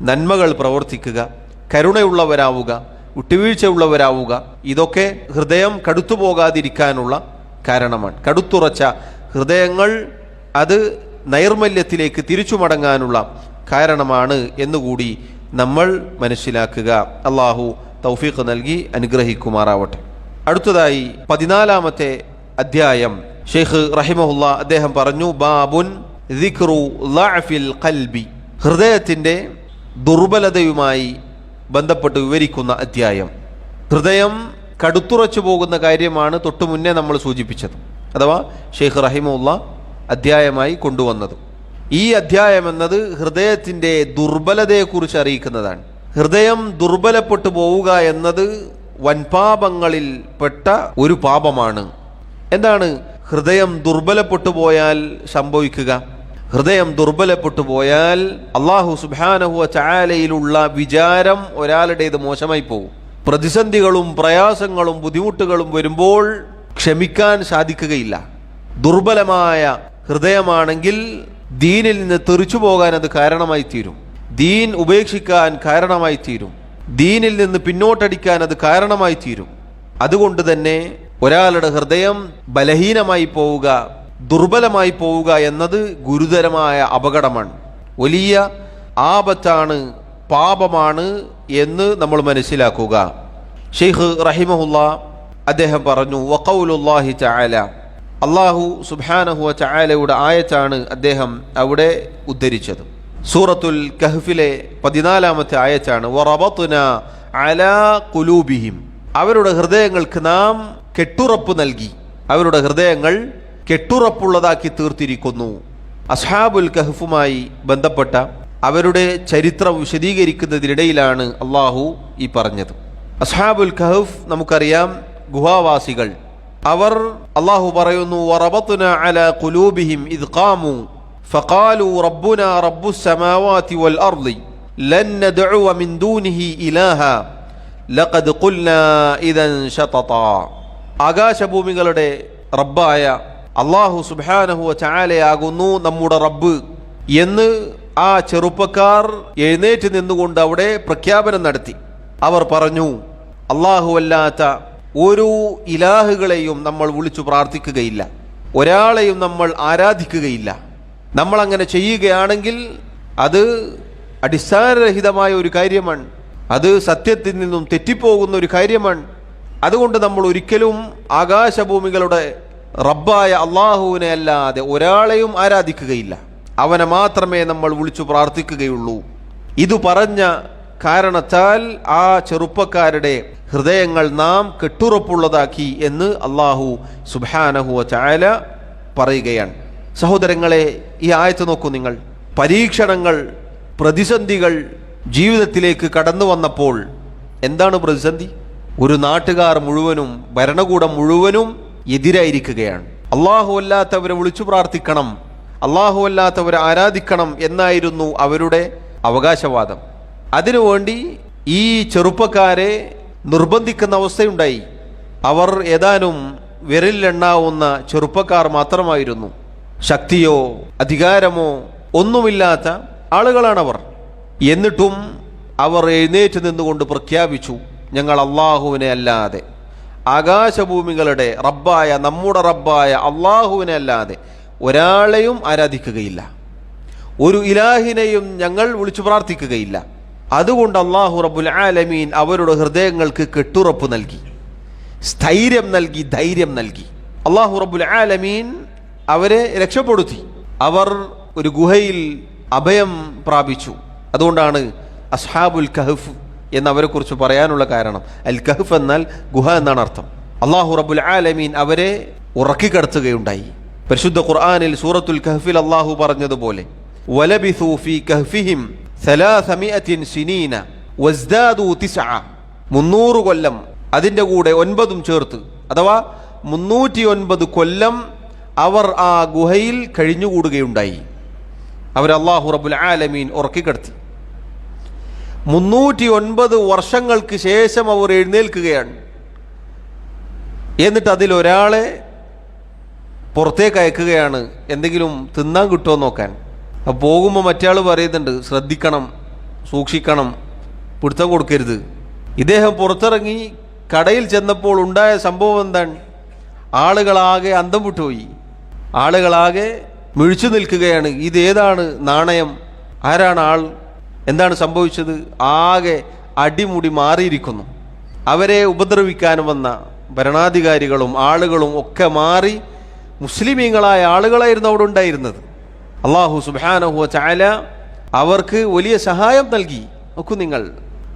നന്മകൾ പ്രവർത്തിക്കുക, കരുണയുള്ളവരാവുക, വിട്ടുവീഴ്ചയുള്ളവരാവുക. ഇതൊക്കെ ഹൃദയം കടുത്തു പോകാതിരിക്കാനുള്ള കാരണമാണ്. കടുത്തുറച്ച ഹൃദയങ്ങൾ അത് നൈർമല്യത്തിലേക്ക് തിരിച്ചു മടങ്ങാനുള്ള കാരണമാണ് എന്നുകൂടി നമ്മൾ മനസ്സിലാക്കുക. അള്ളാഹു തൗഫീഖ് നൽകി അനുഗ്രഹിക്കുമാറാവട്ടെ. അടുത്തതായി 14-ാമത്തെ അധ്യായം ഷെയ്ഖ് റഹിമഹുല്ല അദ്ദേഹം പറഞ്ഞു, ബാബുൻ ദിക്റു ളഅഫിൽ ഖൽബി, ഹൃദയത്തിൻ്റെ ദുർബലതയുമായി ബന്ധപ്പെട്ട് വിവരിക്കുന്ന അധ്യായം. ഹൃദയം കടുത്തുറച്ചു പോകുന്ന കാര്യമാണ് തൊട്ടു മുന്നേ നമ്മൾ സൂചിപ്പിച്ചത്, അഥവാ ഷെയ്ഖ് റഹിമഹുല്ല അധ്യായമായി കൊണ്ടുവന്നത്. ഈ അധ്യായം എന്നത് ഹൃദയത്തിൻ്റെ ദുർബലതയെക്കുറിച്ച് അറിയിക്കുന്നതാണ്. ഹൃദയം ദുർബലപ്പെട്ടു പോവുക എന്നത് വൻപാപങ്ങളിൽ പെട്ട ഒരു പാപമാണ്. എന്താണ് ഹൃദയം ദുർബലപ്പെട്ടു പോയാൽ സംഭവിക്കുക? ഹൃദയം ദുർബലപ്പെട്ടു പോയാൽ അല്ലാഹു സുബ്ഹാനഹു വ തആലയിലുള്ള വിചാരം ഒരാളുടേത് മോശമായി പോകും. പ്രതിസന്ധികളും പ്രയാസങ്ങളും ബുദ്ധിമുട്ടുകളും വരുമ്പോൾ ക്ഷമിക്കാൻ സാധിക്കുകയില്ല. ദുർബലമായ ഹൃദയമാണെങ്കിൽ ദീനിൽ നിന്ന് തെറിച്ചു പോകാൻ അത് കാരണമായി തീരും. ദീൻ ഉപേക്ഷിക്കാൻ കാരണമായി തീരും. ദീനിൽ നിന്ന് പിന്നോട്ടടിക്കാൻ അത് കാരണമായി തീരും. അതുകൊണ്ട് തന്നെ ഒരാളുടെ ഹൃദയം ബലഹീനമായി പോവുക, ദുർബലമായി പോവുക എന്നത് ഗുരുതരമായ അപകടമാണ്, വലിയ ആപത്താണ്, പാപമാണ് എന്ന് നമ്മൾ മനസ്സിലാക്കുക. ഷെയ്ഖ് റഹിമഹുല്ല അദ്ദേഹം പറഞ്ഞു, വഖൗലുല്ലാഹി തആല, അല്ലാഹു സുബ്ഹാനഹു വ തആലയുടെ ആയത്താണ് അദ്ദേഹം അവിടെ ഉദ്ധരിച്ചത്. സൂറത്തുൽ കഹ്ഫിലെ 14-ാമത്തെ ആയത്താണ്. വറബത്നാ അലാ ഖുലൂബിഹിം, അവരുടെ ഹൃദയങ്ങൾക്ക് നാം കെട്ടുറപ്പ് നൽകി, അവരുടെ ഹൃദയങ്ങൾ കെട്ടുറപ്പുള്ളതാക്കി തീർത്തിരിക്കുന്നു. അസ്ഹാബുൽ കഹ്ഫുമായി ബന്ധപ്പെട്ട അവരുടെ ചരിത്രം വിശദീകരിക്കുന്നതിനിടയിലാണ് അള്ളാഹു ഈ പറഞ്ഞത്. അസ്ഹാബുൽ കഹ്ഫ് നമുക്കറിയാം, ഗുഹാവാസികൾ. അവർ അള്ളാഹു പറയുന്നു, വറബത്നാ അലാ ഖുലൂബിഹിം ഇദ് ഖാമു ഫഖാലു റബ്ബുനാ റബ്ബുസ് സമാവാതി വൽ അർളി ലൻ നദ്ഉവ മിൻ ദൂനിഹി ഇലാഹ ലഖദ് ഖുൽനാ ഇദൻ ശതതാ. ആകാശഭൂമികളുടെ റബ്ബായ അള്ളാഹു സുബ്ഹാനഹു വ തആലയാകുന്നു നമ്മുടെ റബ്ബ് എന്ന് ആ ചെറുപ്പക്കാർ എഴുന്നേറ്റ് നിന്നുകൊണ്ട് അവിടെ പ്രഖ്യാപനം നടത്തി. അവർ പറഞ്ഞു, അള്ളാഹു അല്ലാത്ത ഒരു ഇലാഹുകളെയും നമ്മൾ വിളിച്ചു പ്രാർത്ഥിക്കുകയില്ല, ഒരാളെയും നമ്മൾ ആരാധിക്കുകയില്ല. നമ്മളങ്ങനെ ചെയ്യുകയാണെങ്കിൽ അത് അടിസ്ഥാനരഹിതമായ ഒരു കാര്യമാണ്, അത് സത്യത്തിൽ നിന്നും തെറ്റിപ്പോകുന്ന ഒരു കാര്യമാണ്. അതുകൊണ്ട് നമ്മൾ ഒരിക്കലും ആകാശഭൂമികളുടെ റബ്ബായ അള്ളാഹുവിനെ അല്ലാതെ ഒരാളെയും ആരാധിക്കുകയില്ല, അവനെ മാത്രമേ നമ്മൾ വിളിച്ചു പ്രാർത്ഥിക്കുകയുള്ളൂ. ഇത് പറഞ്ഞ കാരണത്താൽ ആ ചെറുപ്പക്കാരുടെ ഹൃദയങ്ങൾ നാം കെട്ടുറപ്പുള്ളതാക്കി എന്ന് അള്ളാഹു സുബ്ഹാനഹു വ തആല പറയുകയാണ്. സഹോദരങ്ങളെ, ഈ ആയത്ത് നോക്കൂ നിങ്ങൾ. പരീക്ഷണങ്ങൾ, പ്രതിസന്ധികൾ ജീവിതത്തിലേക്ക് കടന്നു വന്നപ്പോൾ എന്താണ് പ്രതിസന്ധി? ഒരു നാട്ടുകാർ മുഴുവനും, ഭരണകൂടം മുഴുവനും എതിരായിരിക്കുകയാണ്. അള്ളാഹു അല്ലാത്തവരെ വിളിച്ചു പ്രാർത്ഥിക്കണം, അള്ളാഹു അല്ലാത്തവരെ ആരാധിക്കണം എന്നായിരുന്നു അവരുടെ അവകാശവാദം. അതിനുവേണ്ടി ഈ ചെറുപ്പക്കാരെ നിർബന്ധിക്കുന്ന അവസ്ഥയുണ്ടായി. അവർ ഏതാനും വിരലിലെണ്ണാവുന്ന ചെറുപ്പക്കാർ മാത്രമായിരുന്നു. ശക്തിയോ അധികാരമോ ഒന്നുമില്ലാത്ത ആളുകളാണവർ. എന്നിട്ടും അവർ എഴുന്നേറ്റ് നിന്നുകൊണ്ട് പ്രഖ്യാപിച്ചു, ഞങ്ങൾ അള്ളാഹുവിനെ അല്ലാതെ, ആകാശഭൂമികളുടെ റബ്ബായ നമ്മുടെ റബ്ബായ അള്ളാഹുവിനെ അല്ലാതെ ഒരാളെയും ആരാധിക്കുകയില്ല, ഒരു ഇലാഹിനെയും ഞങ്ങൾ വിളിച്ചു പ്രാർത്ഥിക്കുകയില്ല. അതുകൊണ്ട് അള്ളാഹു റബ്ബുൽ ആലമീൻ അവരുടെ ഹൃദയങ്ങൾക്ക് കെട്ടുറപ്പ് നൽകി, സ്ഥൈര്യം നൽകി, ധൈര്യം നൽകി. അള്ളാഹു റബ്ബുൽ ആലമീൻ അവരെ രക്ഷപ്പെടുത്തി. അവർ ഒരു ഗുഹയിൽ അഭയം പ്രാപിച്ചു. അതുകൊണ്ടാണ് അസ്ഹാബുൽ കഹ്ഫ് എന്നവരെക്കുറിച്ച് പറയാനുള്ള കാരണം. അൽ കഹ്ഫ് എന്നാൽ ഗുഹ എന്നാണ് അർത്ഥം. അള്ളാഹു റബ്ബുൽ ആലമീൻ അവരെ ഉറക്കിക്കിടത്തുകയുണ്ടായി. പരിശുദ്ധ ഖുർആനിൽ സൂറത്തുൽ കഹ്ഫിൽ അള്ളാഹു പറഞ്ഞതുപോലെ, വലബിഥു ഫീ കഹ്ഫിഹിം 300 സിനീന വസ്ദാദു 9, 300 കൊല്ലം അതിൻ്റെ കൂടെ 9 ചേർത്ത്, അഥവാ 309 കൊല്ലം അവർ ആ ഗുഹയിൽ കഴിഞ്ഞുകൂടുകയുണ്ടായി. അവർ അള്ളാഹു റബ്ബുൽ ആലമീൻ ഉറക്കിക്കിടത്തി. 309 വർഷങ്ങൾക്ക് ശേഷം അവർ എഴുന്നേൽക്കുകയാണ്. എന്നിട്ട് അതിലൊരാളെ പുറത്തേക്ക് അയക്കുകയാണ്, എന്തെങ്കിലും തിന്നാൻ കിട്ടുമോ നോക്കാൻ. അപ്പോൾ പോകുമ്പോൾ മറ്റേ പറയുന്നുണ്ട്, ശ്രദ്ധിക്കണം, സൂക്ഷിക്കണം, പിടുത്തം കൊടുക്കരുത്. ഇദ്ദേഹം പുറത്തിറങ്ങി കടയിൽ ചെന്നപ്പോൾ ഉണ്ടായ സംഭവം എന്താണ്? ആളുകളാകെ അന്തം വിട്ടുപോയി, ആളുകളാകെ മിഴിച്ചു നിൽക്കുകയാണ്. ഇതേതാണ് നാണയം? ആരാണ് ആൾ? എന്താണ് സംഭവിച്ചത്? ആകെ അടിമുടി മാറിയിരിക്കുന്നു. അവരെ ഉപദ്രവിക്കാൻ വന്ന ഭരണാധികാരികളും ആളുകളും ഒക്കെ മാറി മുസ്ലിമീങ്ങളായ ആളുകളായിരുന്നു അവിടെ ഉണ്ടായിരുന്നത്. അല്ലാഹു സുബ്ഹാനഹു വ തആല അവർക്ക് വലിയ സഹായം നൽകി. നോക്കൂ നിങ്ങൾ,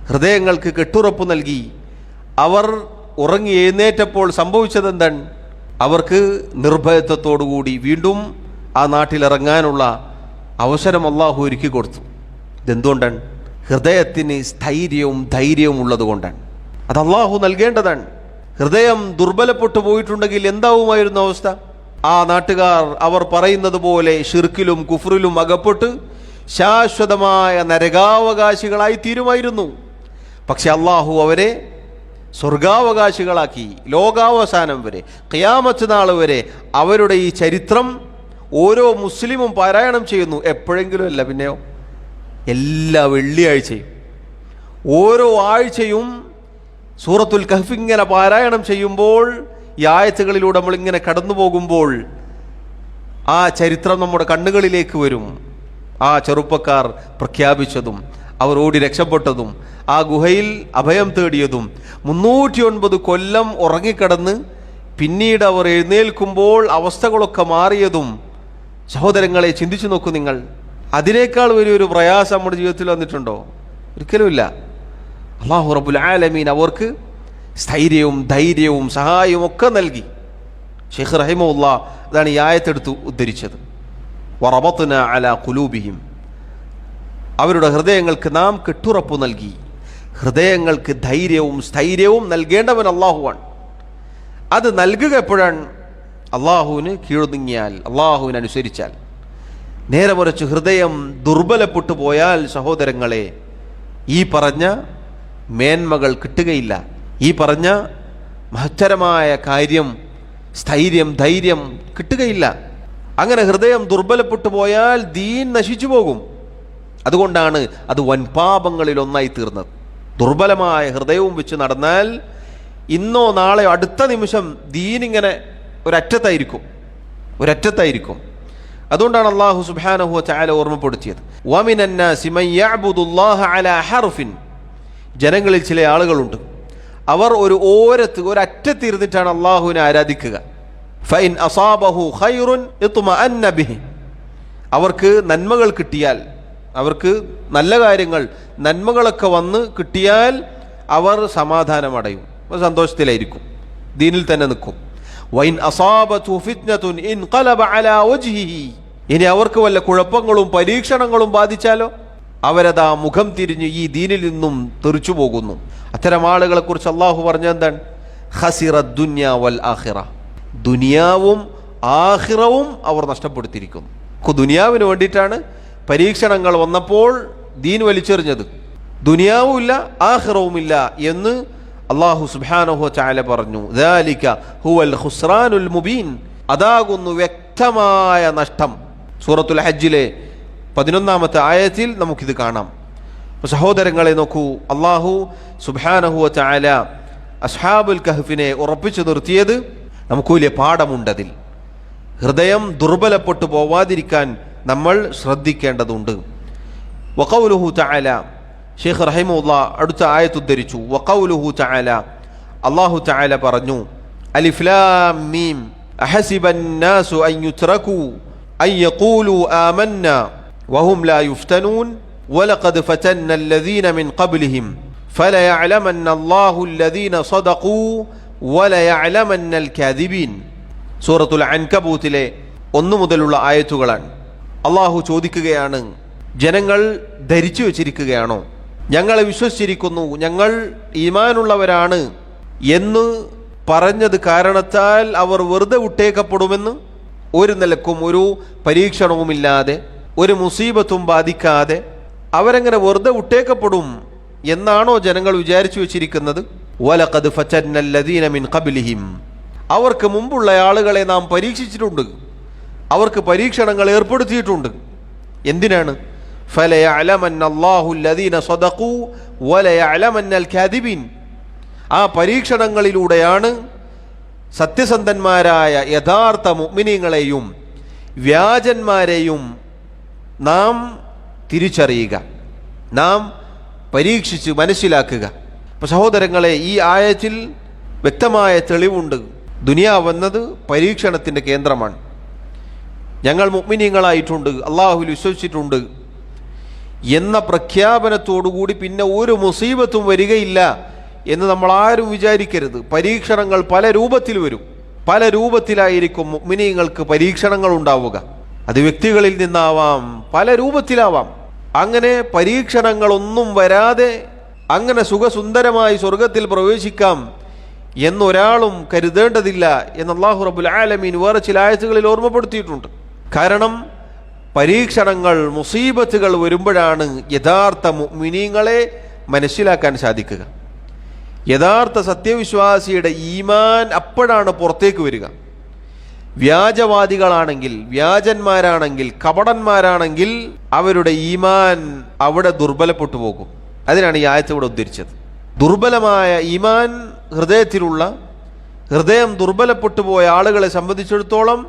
ഹൃദയങ്ങൾക്ക് കെട്ടുറപ്പ് നൽകി. അവർ ഉറങ്ങി എഴുന്നേറ്റപ്പോൾ സംഭവിച്ചത് എന്താണ്? അവർക്ക് നിർഭയത്വത്തോടുകൂടി വീണ്ടും ആ നാട്ടിലിറങ്ങാനുള്ള അവസരം അള്ളാഹു ഒരുക്കി കൊടുത്തു. ഇതെന്തുകൊണ്ടാണ്? ഹൃദയത്തിന് സ്ഥൈര്യവും ധൈര്യവും ഉള്ളത് കൊണ്ടാണ്. അത് അള്ളാഹു നൽകേണ്ടതാണ്. ഹൃദയം ദുർബലപ്പെട്ടു പോയിട്ടുണ്ടെങ്കിൽ എന്താവുമായിരുന്നു അവസ്ഥ? ആ നാട്ടുകാർ അവർ പറയുന്നത് പോലെ ഷിർക്കിലും കുഫ്റിലും അകപ്പെട്ട് ശാശ്വതമായ നരകാവകാശികളായി തീരുമായിരുന്നു. പക്ഷെ അള്ളാഹു അവരെ സ്വർഗാവകാശികളാക്കി. ലോകാവസാനം വരെ, ഖിയാമത്ത് നാൾ വരെ അവരുടെ ഈ ചരിത്രം ഓരോ മുസ്ലിമും പാരായണം ചെയ്യുന്നു. എപ്പോഴെങ്കിലും അല്ല, പിന്നെയോ എല്ലാ വെള്ളിയാഴ്ചയും, ഓരോ ആഴ്ചയും സൂറത്തുൽ കഹ്ഫ് ഇങ്ങനെ പാരായണം ചെയ്യുമ്പോൾ, ഈ ആയത്തുകളിലൂടെ നമ്മളിങ്ങനെ കടന്നു പോകുമ്പോൾ ആ ചരിത്രം നമ്മുടെ കണ്ണുകളിലേക്ക് വരും. ആ ചെറുപ്പക്കാർ പ്രഖ്യാപിച്ചതും അവർ ഓടി രക്ഷപ്പെട്ടതും ആ ഗുഹയിൽ അഭയം തേടിയതും 309 കൊല്ലം ഉറങ്ങിക്കിടന്ന് പിന്നീട് അവർ എഴുന്നേൽക്കുമ്പോൾ അവസ്ഥകളൊക്കെ മാറിയതും, സഹോദരങ്ങളെ ചിന്തിച്ചു നോക്കൂ നിങ്ങൾ. അതിനേക്കാൾ വലിയൊരു പ്രയാസം നമ്മുടെ ജീവിതത്തിൽ വന്നിട്ടുണ്ടോ? ഒരിക്കലുമില്ല. അല്ലാഹു റബ്ബുൽ ആലമീൻ അവർക്ക് സ്ഥൈര്യവും ധൈര്യവും സഹായവും ഒക്കെ നൽകി. ഷെയ്ഖ് റഹിമഹുല്ലാഹ് അതാണ് ഈ ആയത്തെടുത്ത് ഉദ്ധരിച്ചത്. വറബത്നാ അലാ ഖുലൂബിഹിം, അവരുടെ ഹൃദയങ്ങൾക്ക് നാം കെട്ടുറപ്പ് നൽകി. ഹൃദയങ്ങൾക്ക് ധൈര്യവും സ്ഥൈര്യവും നൽകേണ്ടവൻ അള്ളാഹുവാണ്. അത് നൽകുക എപ്പോഴാണ്? അള്ളാഹുവിന് കീഴൊതുങ്ങിയാൽ, അള്ളാഹുവിനനുസരിച്ചാൽ. നേരെ മറിച്ച് ഹൃദയം ദുർബലപ്പെട്ടു പോയാൽ സഹോദരങ്ങളെ, ഈ പറഞ്ഞ മേന്മകൾ കിട്ടുകയില്ല. ഈ പറഞ്ഞ മഹത്തരമായ കാര്യം, സ്ഥൈര്യം, ധൈര്യം കിട്ടുകയില്ല. അങ്ങനെ ഹൃദയം ദുർബലപ്പെട്ടു പോയാൽ ദീൻ നശിച്ചു പോകും. അതുകൊണ്ടാണ് അത് വൻപാപങ്ങളിൽ ഒന്നായി തീർന്നത്. ദുർബലമായ ഹൃദയവും വെച്ച് നടന്നാൽ ഇന്നോ നാളെയോ അടുത്ത നിമിഷം ദീനിങ്ങനെ ഒരറ്റത്തായിരിക്കും. അതുകൊണ്ടാണ് അല്ലാഹു സുബ്ഹാനഹു വ തആല ഓർമ്മപ്പെടുത്തിയത്, വമിനന്നാസി മൻ യഅ്ബുദുല്ലാഹ അലാ ഹർഫിൻ, ജനങ്ങളിൽ ചില ആളുകളുണ്ട്, അവർ ഒരറ്റത്തിരുന്നിട്ടാണ് അള്ളാഹുവിനെ ആരാധിക്കുക. ഫൈൻ അസാബഹു ഖൈറുൻ ഇത്മഅന്ന ബിഹി, അവർക്ക് നന്മകൾ കിട്ടിയാൽ, അവർക്ക് നല്ല കാര്യങ്ങൾ നന്മകളൊക്കെ വന്ന് കിട്ടിയാൽ അവർ സമാധാനമടയും, സന്തോഷത്തിലായിരിക്കും, ദീനിൽ തന്നെ നിൽക്കും. വൈൻ അസാബതു ഫിത്നതുൻ ഇൻഖലബ അലാ വജ്ഹിഹി, ഇനി അവർക്ക് വല്ല കുഴപ്പങ്ങളും പരീക്ഷണങ്ങളും ബാധിച്ചാലോ അവരതാ മുഖം തിരിഞ്ഞ് ഈ ദീനിൽ നിന്നും തെറിച്ചു പോകുന്നു. അത്തരം ആളുകളെ കുറിച്ച് അള്ളാഹു പറഞ്ഞ എന്താണ്? ഖസിറ ദുനിയ വൽ ആഖിറ, ദുനിയാവും ആഖിറവും അവർ നഷ്ടപ്പെടുത്തിയിരിക്കുന്നു. ദുനിയാവിന് വേണ്ടിയിട്ടാണ് പരീക്ഷണങ്ങൾ വന്നപ്പോൾ ദീൻ വലിച്ചെറിഞ്ഞത്. ദുനിയാവുമില്ല ആഖിറവുമില്ല എന്ന് അല്ലാഹു സുബ്ഹാനഹു വ തആല പറഞ്ഞു. ദാലിക ഹുവൽ ഖുസ്റാനുൽ മുബീൻ, അതാകുന്നു വ്യക്തമായ നഷ്ടം. സൂറത്തുൽ ഹജ്ജിലെ 11ാമത്തെ ആയത്തിൽ നമുക്കിത് കാണാം. സഹോദരങ്ങളെ നോക്കൂ, അല്ലാഹു സുബ്ഹാനഹു വ തആല അസ്ഹാബുൽ കഹ്ഫിനെ ഉറപ്പിച്ചു നിർത്തിയത് നമുക്ക് വലിയ പാഠമുണ്ടതിൽ. ഹൃദയം ദുർബലപ്പെട്ടു പോവാതിരിക്കാൻ നമ്മൾ ശ്രദ്ധിക്കേണ്ടതുണ്ട്. വഖൗലുഹു തആല, ഷെയ്ഖ് റഹിമഹുല്ലാഹ് അടുത്ത ആയത്ത് ഉദ്ധരിച്ചു. വഖൗലുഹു തആല, അല്ലാഹു തആല പറഞ്ഞു, അലിഫ് ലാം മീം അഹസിബൻ നാസു അൻ യുത്റകൂ അൻ യഖൂലു ആമന്നാ വഹും ലാ യുഫ്തനൂൻ വലഖദ് ഫതന്ന അല്ലദീന മിൻ ഖബ്ലിഹിം ഫലയഅലമന്ന അല്ലാഹു അല്ലദീന സദഖൂ വലയഅലമന്ന അൽകാദിബീൻ. സൂറത്തുൽ അൻകബൂത്തിലെ 1 മുതലുള്ള ആയത്തുകളാണ്. അള്ളാഹു ചോദിക്കുകയാണ്, ജനങ്ങൾ ധരിച്ചു വച്ചിരിക്കുകയാണോ, ഞങ്ങളെ വിശ്വസിച്ചിരിക്കുന്നു, ഞങ്ങൾ ഈമാനുള്ളവരാണ് എന്ന് പറഞ്ഞത് കാരണത്താൽ അവർ വെറുതെ വിട്ടേക്കപ്പെടുമെന്ന്? ഒരു നിലക്കും ഒരു പരീക്ഷണവുമില്ലാതെ ഒരു മുസീബത്തും ബാധിക്കാതെ അവരെങ്ങനെ വെറുതെ വിട്ടേക്കപ്പെടും എന്നാണോ ജനങ്ങൾ വിചാരിച്ചു വെച്ചിരിക്കുന്നത്? വലഖദ് ഫതന്ന അല്ലദീന മിൻ ഖബ്ലിഹിം, അവർക്ക് മുമ്പുള്ള ആളുകളെ നാം പരീക്ഷിച്ചിട്ടുണ്ട്, അവർക്ക് പരീക്ഷണങ്ങൾ ഏർപ്പെടുത്തിയിട്ടുണ്ട്. എന്തിനാണ്? ഫലയഅലമന്ന അല്ലാഹു അല്ലദീന സദഖൂ വലയഅലമന്നൽ കാദിബീൻ. ആ പരീക്ഷണങ്ങളിലൂടെയാണ് സത്യസന്ധന്മാരായ യഥാർത്ഥ മുഅ്മിനീങ്ങളെയും വ്യാജന്മാരെയും നാം തിരിച്ചറിയുക, നാം പരീക്ഷിച്ച് മനസ്സിലാക്കുക. അപ്പോൾ സഹോദരങ്ങളെ, ഈ ആയത്തിൽ വ്യക്തമായ തെളിവുണ്ട്. ദുനിയാവെന്നത് പരീക്ഷണത്തിൻ്റെ കേന്ദ്രമാണ്. ഞങ്ങൾ മുഅ്മിനീങ്ങളായിട്ടുണ്ട്, അള്ളാഹുവിൽ വിശ്വസിച്ചിട്ടുണ്ട് എന്ന പ്രഖ്യാപനത്തോടുകൂടി പിന്നെ ഒരു മുസീബത്തും വരികയില്ല എന്ന് നമ്മൾ ആരും വിചാരിക്കരുത്. പരീക്ഷണങ്ങൾ പല രൂപത്തിൽ വരും, പല രൂപത്തിലായിരിക്കും മുഅ്മിനീങ്ങൾക്ക് പരീക്ഷണങ്ങൾ ഉണ്ടാവുക. അത് വ്യക്തികളിൽ നിന്നാവാം, പല രൂപത്തിലാവാം. അങ്ങനെ പരീക്ഷണങ്ങളൊന്നും വരാതെ അങ്ങനെ സുഖസുന്ദരമായി സ്വർഗത്തിൽ പ്രവേശിക്കാം എന്നൊരാളും കരുതേണ്ടതില്ല എന്ന് അല്ലാഹു റബ്ബുൽ ആലമീൻ വേറെ ചില ആയത്തുകളിൽ ഓർമ്മപ്പെടുത്തിയിട്ടുണ്ട്. കാരണം പരീക്ഷണങ്ങൾ, മുസീബത്തുകൾ വരുമ്പോഴാണ് യഥാർത്ഥ മുഅ്മിനീങ്ങളെ മനസ്സിലാക്കാൻ സാധിക്കുക. യഥാർത്ഥ സത്യവിശ്വാസിയുടെ ഈമാൻ അപ്പോഴാണ് പുറത്തേക്ക് വരിക. വ്യാജവാദികളാണെങ്കിൽ, വ്യാജന്മാരാണെങ്കിൽ, കപടന്മാരാണെങ്കിൽ അവരുടെ ഈമാൻ അവിടെ ദുർബലപ്പെട്ടു പോകും. അതിനാണ് ഈ ആയത്ത് ഇവിടെ ഉദ്ധരിച്ചത്. ദുർബലമായ ഈമാൻ ഹൃദയം ദുർബലപ്പെട്ടു പോയ ആളുകളെ സംബന്ധിച്ചിടത്തോളം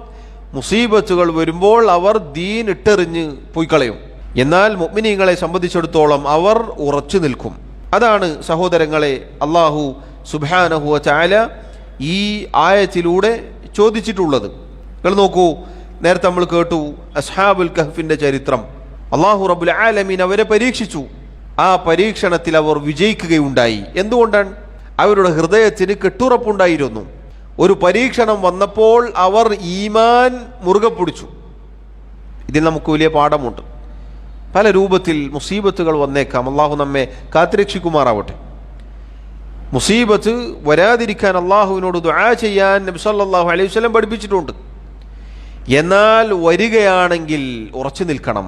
മുസീബത്തുകൾ വരുമ്പോൾ അവർ ദീൻ ഇട്ടെറിഞ്ഞ് പോയിക്കളയും. എന്നാൽ മുഅ്മിനീങ്ങളെ സംബന്ധിച്ചിടത്തോളം അവർ ഉറച്ചു നിൽക്കും. അതാണ് സഹോദരങ്ങളെ അല്ലാഹു സുബ്ഹാനഹു വ തആല ഈ ആയത്തിലൂടെ ചോദിച്ചിട്ടുള്ളത്. നിങ്ങൾ നോക്കൂ, നേരത്തെ നമ്മൾ കേട്ടു അസ്ഹാബുൽ കഹ്ഫിന്റെ ചരിത്രം. അല്ലാഹു റബ്ബുൽ ആലമീൻ അവരെ പരീക്ഷിച്ചു. ആ പരീക്ഷണത്തിൽ അവർ വിജയിക്കുകയുണ്ടായി. എന്തുകൊണ്ടാണ്? അവരുടെ ഹൃദയത്തിന് കെട്ടുറപ്പുണ്ടായിരുന്നു. ഒരു പരീക്ഷണം വന്നപ്പോൾ അവർ ഈമാൻ മുറുകെ പിടിച്ചു. ഇതിൽ നമുക്ക് വലിയ പാഠമുണ്ട്. പല രൂപത്തിൽ മുസീബത്തുകൾ വന്നേക്കാം. അള്ളാഹു നമ്മെ കാത്തുരക്ഷിക്കുമാറാവട്ടെ. മുസീബത്ത് വരാതിരിക്കാൻ അള്ളാഹുവിനോട് ദുആ ചെയ്യാൻ നബി സല്ലല്ലാഹു അലൈഹി വസല്ലം പഠിപ്പിച്ചിട്ടുണ്ട്. എന്നാൽ വരികയാണെങ്കിൽ ഉറച്ചു നിൽക്കണം.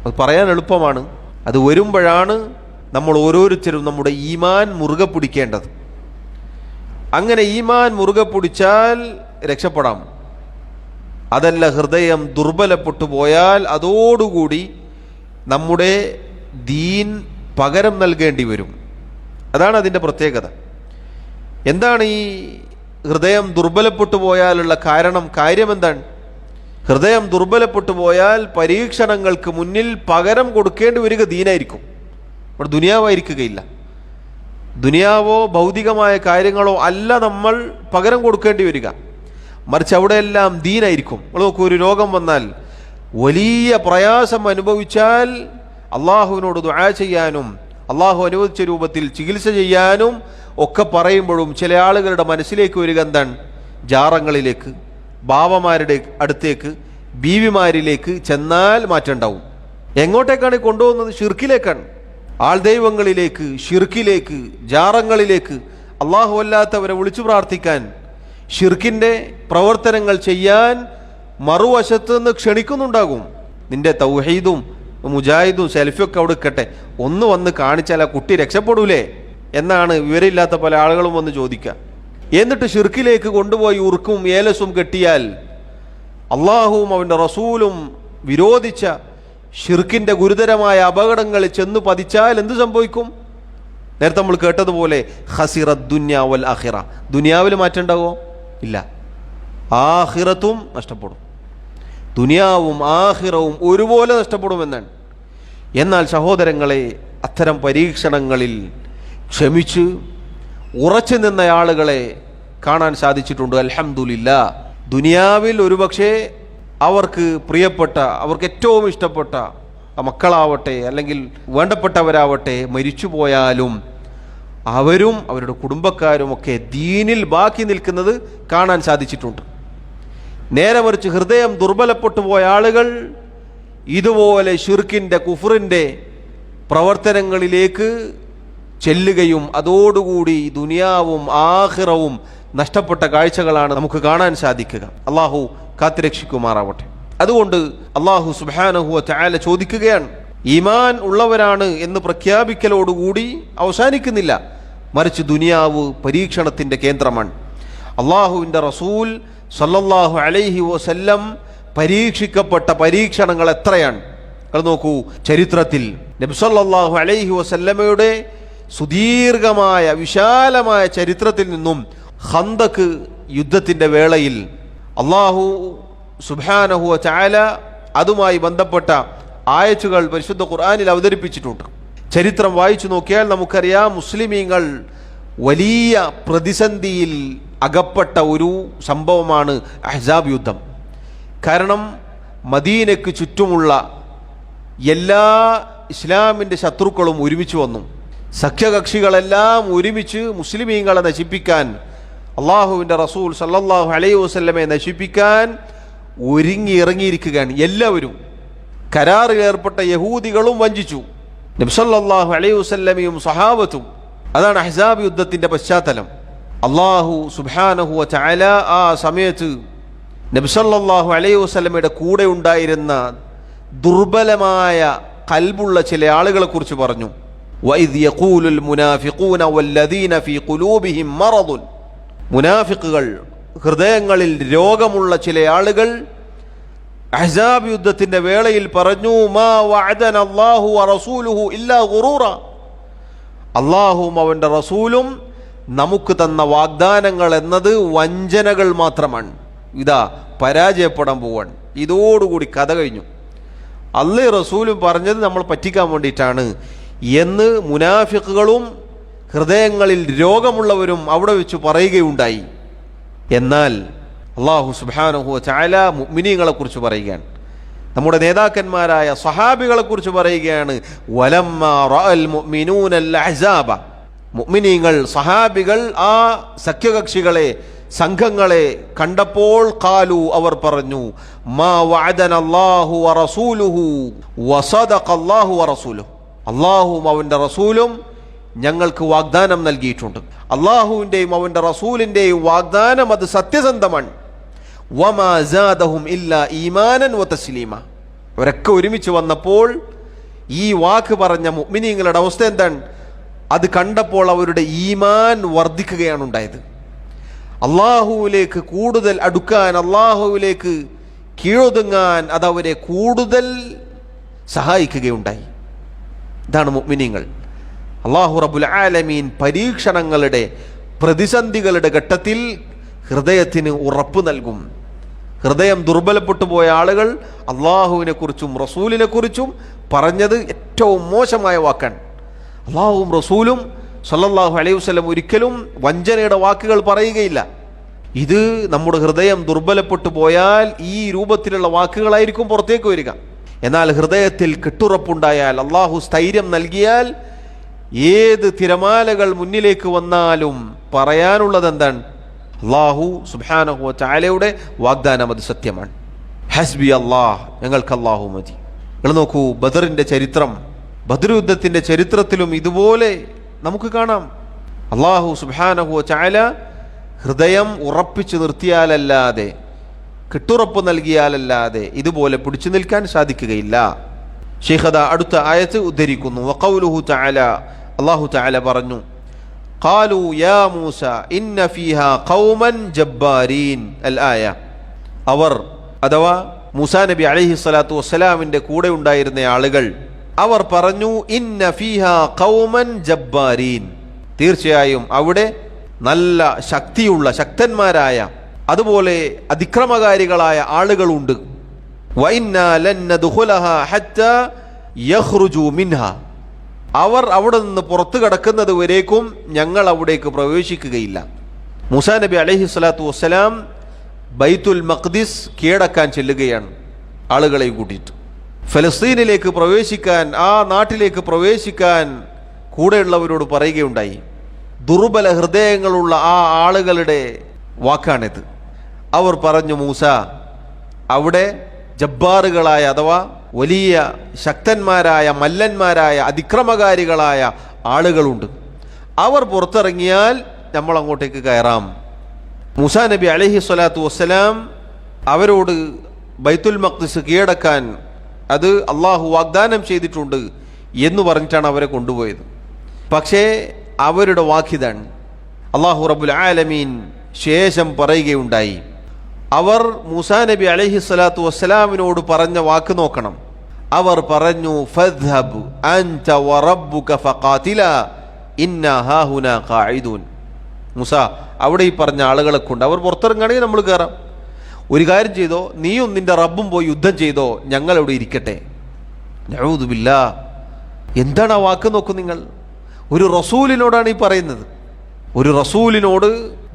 അത് പറയാൻ എളുപ്പമാണ്, അത് വരുമ്പോഴാണ് നമ്മൾ ഓരോരുത്തരും നമ്മുടെ ഈമാൻ മുറുകെ പിടിക്കേണ്ടത്. അങ്ങനെ ഈമാൻ മുറുകെ പിടിച്ചാൽ രക്ഷപ്പെടാം. അതല്ല, ഹൃദയം ദുർബലപ്പെട്ടു പോയാൽ അതോടുകൂടി നമ്മുടെ ദീൻ പകരം നൽകേണ്ടി വരും. അതാണ് അതിൻ്റെ പ്രത്യേകത. എന്താണ് ഈ ഹൃദയം ദുർബലപ്പെട്ടു പോയാലുള്ള കാര്യം എന്താണ്? ഹൃദയം ദുർബലപ്പെട്ടു പോയാൽ പരീക്ഷണങ്ങൾക്ക് മുന്നിൽ പകരം കൊടുക്കേണ്ടി വരിക ദീനായിരിക്കും, അവിടെ ദുനിയാവായിരിക്കുകയില്ല. ദുനിയാവോ ഭൗതികമായ കാര്യങ്ങളോ അല്ല നമ്മൾ പകരം കൊടുക്കേണ്ടി വരിക, മറിച്ച് അവിടെയെല്ലാം ദീനായിരിക്കും. നമ്മൾ നോക്കൂ, ഒരു രോഗം വന്നാൽ, വലിയ പ്രയാസം അനുഭവിച്ചാൽ അള്ളാഹുവിനോട് ദുആ ചെയ്യാനും അള്ളാഹു അനുവദിച്ച രൂപത്തിൽ ചികിത്സ ചെയ്യാനും ഒക്കെ പറയുമ്പോഴും ചില ആളുകളുടെ മനസ്സിലേക്ക് വരിക എന്താണ്? ജാറങ്ങളിലേക്ക്, ബാവമാരുടെ അടുത്തേക്ക്, ബീവിമാരിലേക്ക് ചെന്നാൽ മാറ്റമുണ്ടാവും. എങ്ങോട്ടേക്കാണ് കൊണ്ടുപോകുന്നത്? ഷിർക്കിലേക്കാണ്. ആൾദൈവങ്ങളിലേക്ക്, ഷിർക്കിലേക്ക്, ജാറങ്ങളിലേക്ക്, അള്ളാഹു അല്ലാത്തവരെ വിളിച്ചു പ്രാർത്ഥിക്കാൻ, ഷിർക്കിൻ്റെ പ്രവർത്തനങ്ങൾ ചെയ്യാൻ മറുവശത്ത് നിന്ന് ക്ഷണിക്കുന്നുണ്ടാകും. നിന്റെ തൗഹീദും മുജാഹിദും സെൽഫിയൊക്കെ അവിടെ ഇക്കട്ടെ, ഒന്ന് വന്ന് കാണിച്ചാൽ ആ കുട്ടി രക്ഷപ്പെടൂലേ എന്നാണ് വിവരമില്ലാത്ത പല ആളുകളും വന്ന് ചോദിക്കുക. എന്നിട്ട് ഷിർക്കിലേക്ക് കൊണ്ടുപോയി ഉറുക്കും ഏലസും കെട്ടിയാൽ, അള്ളാഹുവും അവൻ്റെ റസൂലും വിരോധിച്ച ഷിർക്കിൻ്റെ ഗുരുതരമായ അപകടങ്ങളിൽ ചെന്ന് പതിച്ചാൽ എന്ത് സംഭവിക്കും? നേരത്തെ നമ്മൾ കേട്ടതുപോലെ ഖസിറ ദുനിയ വൽ ആഖിറ, ദുനിയാവിൽ മാറ്റം ഉണ്ടാകുമോ? ഇല്ല, ആഖിറത്തും നഷ്ടപ്പെടും. ദുനിയാവും ആഖിറവും ഒരുപോലെ നഷ്ടപ്പെടുമെന്നാണ്. എന്നാൽ സഹോദരങ്ങളെ, അത്തരം പരീക്ഷണങ്ങളിൽ ക്ഷമിച്ച് ഉറച്ചു നിന്ന ആളുകളെ കാണാൻ സാധിച്ചിട്ടുണ്ട്. അൽഹംദുലില്ലാ. ദുനിയാവിൽ ഒരുപക്ഷെ അവർക്ക് പ്രിയപ്പെട്ട, അവർക്ക് ഏറ്റവും ഇഷ്ടപ്പെട്ട മക്കളാവട്ടെ അല്ലെങ്കിൽ വേണ്ടപ്പെട്ടവരാവട്ടെ മരിച്ചു പോയാലും അവരും അവരുടെ കുടുംബക്കാരുമൊക്കെ ദീനിൽ ബാക്കി നിൽക്കുന്നത് കാണാൻ സാധിച്ചിട്ടുണ്ട്. നേരെ മറിച്ച് ഹൃദയം ദുർബലപ്പെട്ടു പോയ ആളുകൾ ഇതുപോലെ ഷിർക്കിൻ്റെ, കുഫറിൻ്റെ പ്രവർത്തനങ്ങളിലേക്ക് ചെല്ലുകയും അതോടുകൂടി ദുനിയാവും ആഖിറവും നഷ്ടപ്പെട്ട കാഴ്ചകളാണ് നമുക്ക് കാണാൻ സാധിക്കുക. അള്ളാഹു കാത്തുരക്ഷിക്കുമാറാവട്ടെ. അതുകൊണ്ട് അള്ളാഹു സുബ്ഹാനഹു വ തആല ചോദിക്കുകയാണ്, ഈമാൻ ഉള്ളവരാണ് എന്ന് പ്രഖ്യാപിക്കലോടുകൂടി അവസാനിക്കുന്നില്ല, മറിച്ച് ദുനിയാവ് പരീക്ഷണത്തിൻ്റെ കേന്ദ്രമാണ്. അള്ളാഹുവിൻ്റെ റസൂൽ സല്ലല്ലാഹു അലൈഹി വസല്ലം പരീക്ഷിക്കപ്പെട്ട പരീക്ഷണങ്ങൾ എത്രയാണ്. അത് നോക്കൂ, ചരിത്രത്തിൽ നബി സല്ലല്ലാഹു അലൈഹി വസല്ലമയുടെ സുദീർഘമായ വിശാലമായ ചരിത്രത്തിൽ നിന്നും ഖന്ദഖ് യുദ്ധത്തിൻ്റെ വേളയിൽ അള്ളാഹു സുബ്ഹാനഹു വ തആല അതുമായി ബന്ധപ്പെട്ട ആയത്തുകൾ പരിശുദ്ധ ഖുർആനിൽ അവതരിപ്പിച്ചിട്ടുണ്ട്. ചരിത്രം വായിച്ചു നോക്കിയാൽ നമുക്കറിയാം, മുസ്ലിമീങ്ങൾ വലിയ പ്രതിസന്ധിയിൽ അകപ്പെട്ട ഒരു സംഭവമാണ് അഹ്സാബ് യുദ്ധം. കാരണം മദീനയ്ക്ക് ചുറ്റുമുള്ള എല്ലാ ഇസ്ലാമിൻ്റെ ശത്രുക്കളും ഒരുമിച്ച് വന്നു. സഖ്യകക്ഷികളെല്ലാം ഒരുമിച്ച് മുസ്ലിമീങ്ങളെ നശിപ്പിക്കാൻ, അള്ളാഹുവിൻ്റെ റസൂൽ സല്ലല്ലാഹു അലൈഹി വസല്ലമയെ നശിപ്പിക്കാൻ ഇറങ്ങിയിരിക്കുകയാണ്. എല്ലാവരും കരാറിൽ ഏർപ്പെട്ട യഹൂദികളും വഞ്ചിച്ചു, നബി സല്ലല്ലാഹു അലൈഹി വസല്ലമയും സഹാബത്തും. അതാണ് അഹ്സാബ് യുദ്ധത്തിൻ്റെ പശ്ചാത്തലം. അള്ളാഹു സുബ്ഹാനഹു വ തആല ആ സമയത്ത് നബി സല്ലല്ലാഹു അലൈഹി വസല്ലമയുടെ കൂടെ ഉണ്ടായിരുന്ന ദുർബലമായ കൽബുള്ള ചില ആളുകളെ കുറിച്ച് പറഞ്ഞു. വഇദ് യഖൂലുൽ മുനാഫിഖൂന വല്ലദീന ഫീ ഖുലൂബിഹിം മറദുൻ, മുനാഫിഖുകൾ, ഹൃദയങ്ങളിൽ രോഗമുള്ള ചില ആളുകൾ അഹ്സാബ് യുദ്ധത്തിന്റെ വേളയിൽ പറഞ്ഞു, മാ വഅദന അല്ലാഹു വറസൂലുഹു ഇല്ലാ ഗുറൂറ, അല്ലാഹുവും അവൻ്റെ റസൂലും നമുക്ക് തന്ന വാഗ്ദാനങ്ങൾ എന്നത് വഞ്ചനകൾ മാത്രമാണ്. ഇതാ പരാജയപ്പെടാൻ പോവാണ്, ഇതോടുകൂടി കഥ കഴിഞ്ഞു. അല്ലാഹു റസൂലും പറഞ്ഞത് നമ്മൾ പറ്റിക്കാൻ വേണ്ടിയിട്ടാണ് എന്ന് മുനാഫിഖുകളും ഹൃദയങ്ങളിൽ രോഗമുള്ളവരും അവിടെ വെച്ച് പറയുകയുണ്ടായി. എന്നാൽ അല്ലാഹു സുബ്ഹാനഹു വ തആല മുഅ്മിനീങ്ങളെ കുറിച്ച് പറയുകയാണ്, നമ്മുടെ നേതാക്കന്മാരായ സഹാബികളെ കുറിച്ച് പറയുകയാണ്. വലമ്മാ റഅൽ മുഅ്മിനൂനൽ അഹ്സാബ, മുഅ്മിനീങ്ങൾ സഹാബികൾ ആ സഖ്യകക്ഷികളെ, സംഘങ്ങളെ കണ്ടപ്പോൾ ഖാലു, അവർ പറഞ്ഞു, മാ വഅദനല്ലാഹു വറസൂലുഹു വസദഖല്ലാഹു വറസൂലുഹു, അല്ലാഹുവും അവൻ്റെ റസൂലും ഞങ്ങൾക്ക് വാഗ്ദാനം നൽകിയിട്ടുണ്ട്. അള്ളാഹുവിൻ്റെയും അവൻ്റെ റസൂലിൻ്റെയും വാഗ്ദാനം അത് സത്യസന്ധമാണ്. വമാ സാദഹും ഇല്ലാ ഈമാനൻ വ തസ്ലീമ, അവരൊക്കെ ഒരുമിച്ച് വന്നപ്പോൾ ഈ വാക്ക് പറഞ്ഞ മുഅ്മിനീങ്ങളുടെ അവസ്ഥ എന്താണ്? അത് കണ്ടപ്പോൾ അവരുടെ ഈമാൻ വർദ്ധിക്കുകയാണ് ഉണ്ടായത്. അള്ളാഹുവിലേക്ക് കൂടുതൽ അടുക്കാൻ, അള്ളാഹുവിലേക്ക് കീഴൊതുങ്ങാൻ അതവരെ കൂടുതൽ സഹായിക്കുകയുണ്ടായി. ഇതാണ് മുഅ്മിനീങ്ങൾ. അല്ലാഹു റബ്ബുൽ ആലമീൻ പരീക്ഷണങ്ങളുടെ, പ്രതിസന്ധികളുടെ ഘട്ടത്തിൽ ഹൃദയത്തിന് ഉറപ്പ് നൽകും. ഹൃദയം ദുർബലപ്പെട്ടു പോയ ആളുകൾ അള്ളാഹുവിനെ കുറിച്ചും റസൂലിനെ കുറിച്ചും പറഞ്ഞത് ഏറ്റവും മോശമായ വാക്കാണ്. അള്ളാഹുവും റസൂലും സല്ലല്ലാഹു അലൈഹി വസല്ലം ഒരിക്കലും വഞ്ചനയുടെ വാക്കുകൾ പറയുകയില്ല. ഇത് നമ്മുടെ ഹൃദയം ദുർബലപ്പെട്ടു പോയാൽ ഈ രൂപത്തിലുള്ള വാക്കുകളായിരിക്കും പുറത്തേക്ക് വരിക. എന്നാൽ ഹൃദയത്തിൽ കെട്ടുറപ്പുണ്ടായാൽ, അള്ളാഹു സ്ഥൈര്യം നൽകിയാൽ, ഏത് തിരമാലകൾ മുന്നിലേക്ക് വന്നാലും പറയാനുള്ളത് എന്താണ്? അല്ലാഹു സുബ്ഹാനഹു വ തആലയുടെ വാഗ്ദാനം അത് സത്യമാണ്. ഹസ്ബി അല്ലാഹ്, ഞങ്ങൾക്ക് അല്ലാഹു മതി. നിങ്ങൾ നോക്കൂ, ബദറിന്റെ ചരിത്രം, ബദർ യുദ്ധത്തിന്റെ ചരിത്രത്തിലും ഇതുപോലെ നമുക്ക് കാണാം. അല്ലാഹു സുബ്ഹാനഹു വ തആല ഹൃദയം ഉറപ്പിച്ചു നിർത്തിയാലല്ലാതെ, കെട്ടുറപ്പ് നൽകിയാലല്ലാതെ ഇതുപോലെ പിടിച്ചു നിൽക്കാൻ സാധിക്കുകയില്ല. ശൈഖദ അടുത്ത ആയത്ത് ഉദ്ധരിക്കുന്നു. വഖൗലുഹു തആല, അല്ലാഹു തആല പറഞ്ഞു, ഖാലു യാ മൂസ ഇന്ന ഫീഹാ ഖൗമൻ ജബ്ബാരീൻ അൽ ആയ, അവർ അഥവാ മൂസാ നബി അലൈഹി സ്വലാത്തു വസ്സലാമിൻ്റെ കൂടെ ഉണ്ടായിരുന്ന ആളുകൾ അവർ പറഞ്ഞു, ഇന്ന ഫീഹാ ഖൗമൻ ജബ്ബാരീൻ, തീർച്ചയായും അവിടെ നല്ല ശക്തിയുള്ള, ശക്തന്മാരായ, അതുപോലെ അതിക്രമകാരികളായ ആളുകളുണ്ട്. വഇന്നാ ലൻ നദ്ഖുലഹാ ഹത്താ യഖ്റുജു മിൻഹാ, അവർ അവിടെ നിന്ന് പുറത്തു കടക്കുന്നത് വരേക്കും ഞങ്ങൾ അവിടേക്ക് പ്രവേശിക്കുകയില്ല. മൂസാ നബി അലൈഹി സ്വലാത്തു വസ്സലാം ബൈത്തുൽ മഖ്ദിസ് കീഴടക്കാൻ ചെല്ലുകയാണ് ആളുകളെയും കൂട്ടിയിട്ട്. ഫലസ്തീനിലേക്ക് പ്രവേശിക്കാൻ, ആ നാട്ടിലേക്ക് പ്രവേശിക്കാൻ കൂടെയുള്ളവരോട് പറയുകയുണ്ടായി. ദുർബല ഹൃദയങ്ങളുള്ള ആ ആളുകളുടെ വാക്കാണിത്. അവർ പറഞ്ഞു, മൂസ, അവിടെ ജബ്ബാറുകളായ അഥവാ വലിയ ശക്തന്മാരായ, മല്ലന്മാരായ, അതിക്രമകാരികളായ ആളുകളുണ്ട്. അവർ പുറത്തിറങ്ങിയാൽ നമ്മൾ അങ്ങോട്ടേക്ക് കയറാം. മൂസാ നബി അലൈഹി സ്വലാത്തു വസ്സലാം അവരോട് ബൈത്തുൽ മഖ്ദിസ് കീഴടക്കാൻ അത് അള്ളാഹു വാഗ്ദാനം ചെയ്തിട്ടുണ്ട് എന്ന് പറഞ്ഞിട്ടാണ് അവരെ കൊണ്ടുപോയത്. പക്ഷേ അവരുടെ വാക്കിതാണ്. അള്ളാഹു റബ്ബുൽ ആലമീൻ ശേഷം പറയുകയുണ്ടായി, അവർ മൂസാ നബി അലൈഹിസ്സലാത്തു വസ്സലാമിനോട് പറഞ്ഞ വാക്ക് നോക്കണം. അവർ പറഞ്ഞു, ഫദ്ഹബ് അൻത വറബ്ബുക ഫഖാതിലാ ഇന്നാ ഹാഹുനാ ഖാഇദൂൻ. മൂസ, അവിടെ ഈ പറഞ്ഞ ആളുകളെ കൊണ്ട് അവർ പുറത്തിറങ്ങുകയാണെങ്കിൽ നമ്മൾ കയറാം. ഒരു കാര്യം ചെയ്തോ, നീയും നിന്റെ റബ്ബും പോയി യുദ്ധം ചെയ്തോ, ഞങ്ങളിവിടെ ഇരിക്കട്ടെ. നഊദു ബില്ലാഹ്. എന്താണ് ആ വാക്ക് നോക്കൂ നിങ്ങൾ. ഒരു റസൂലിനോടാണ് ഈ പറയുന്നത്. ഒരു റസൂലിനോട്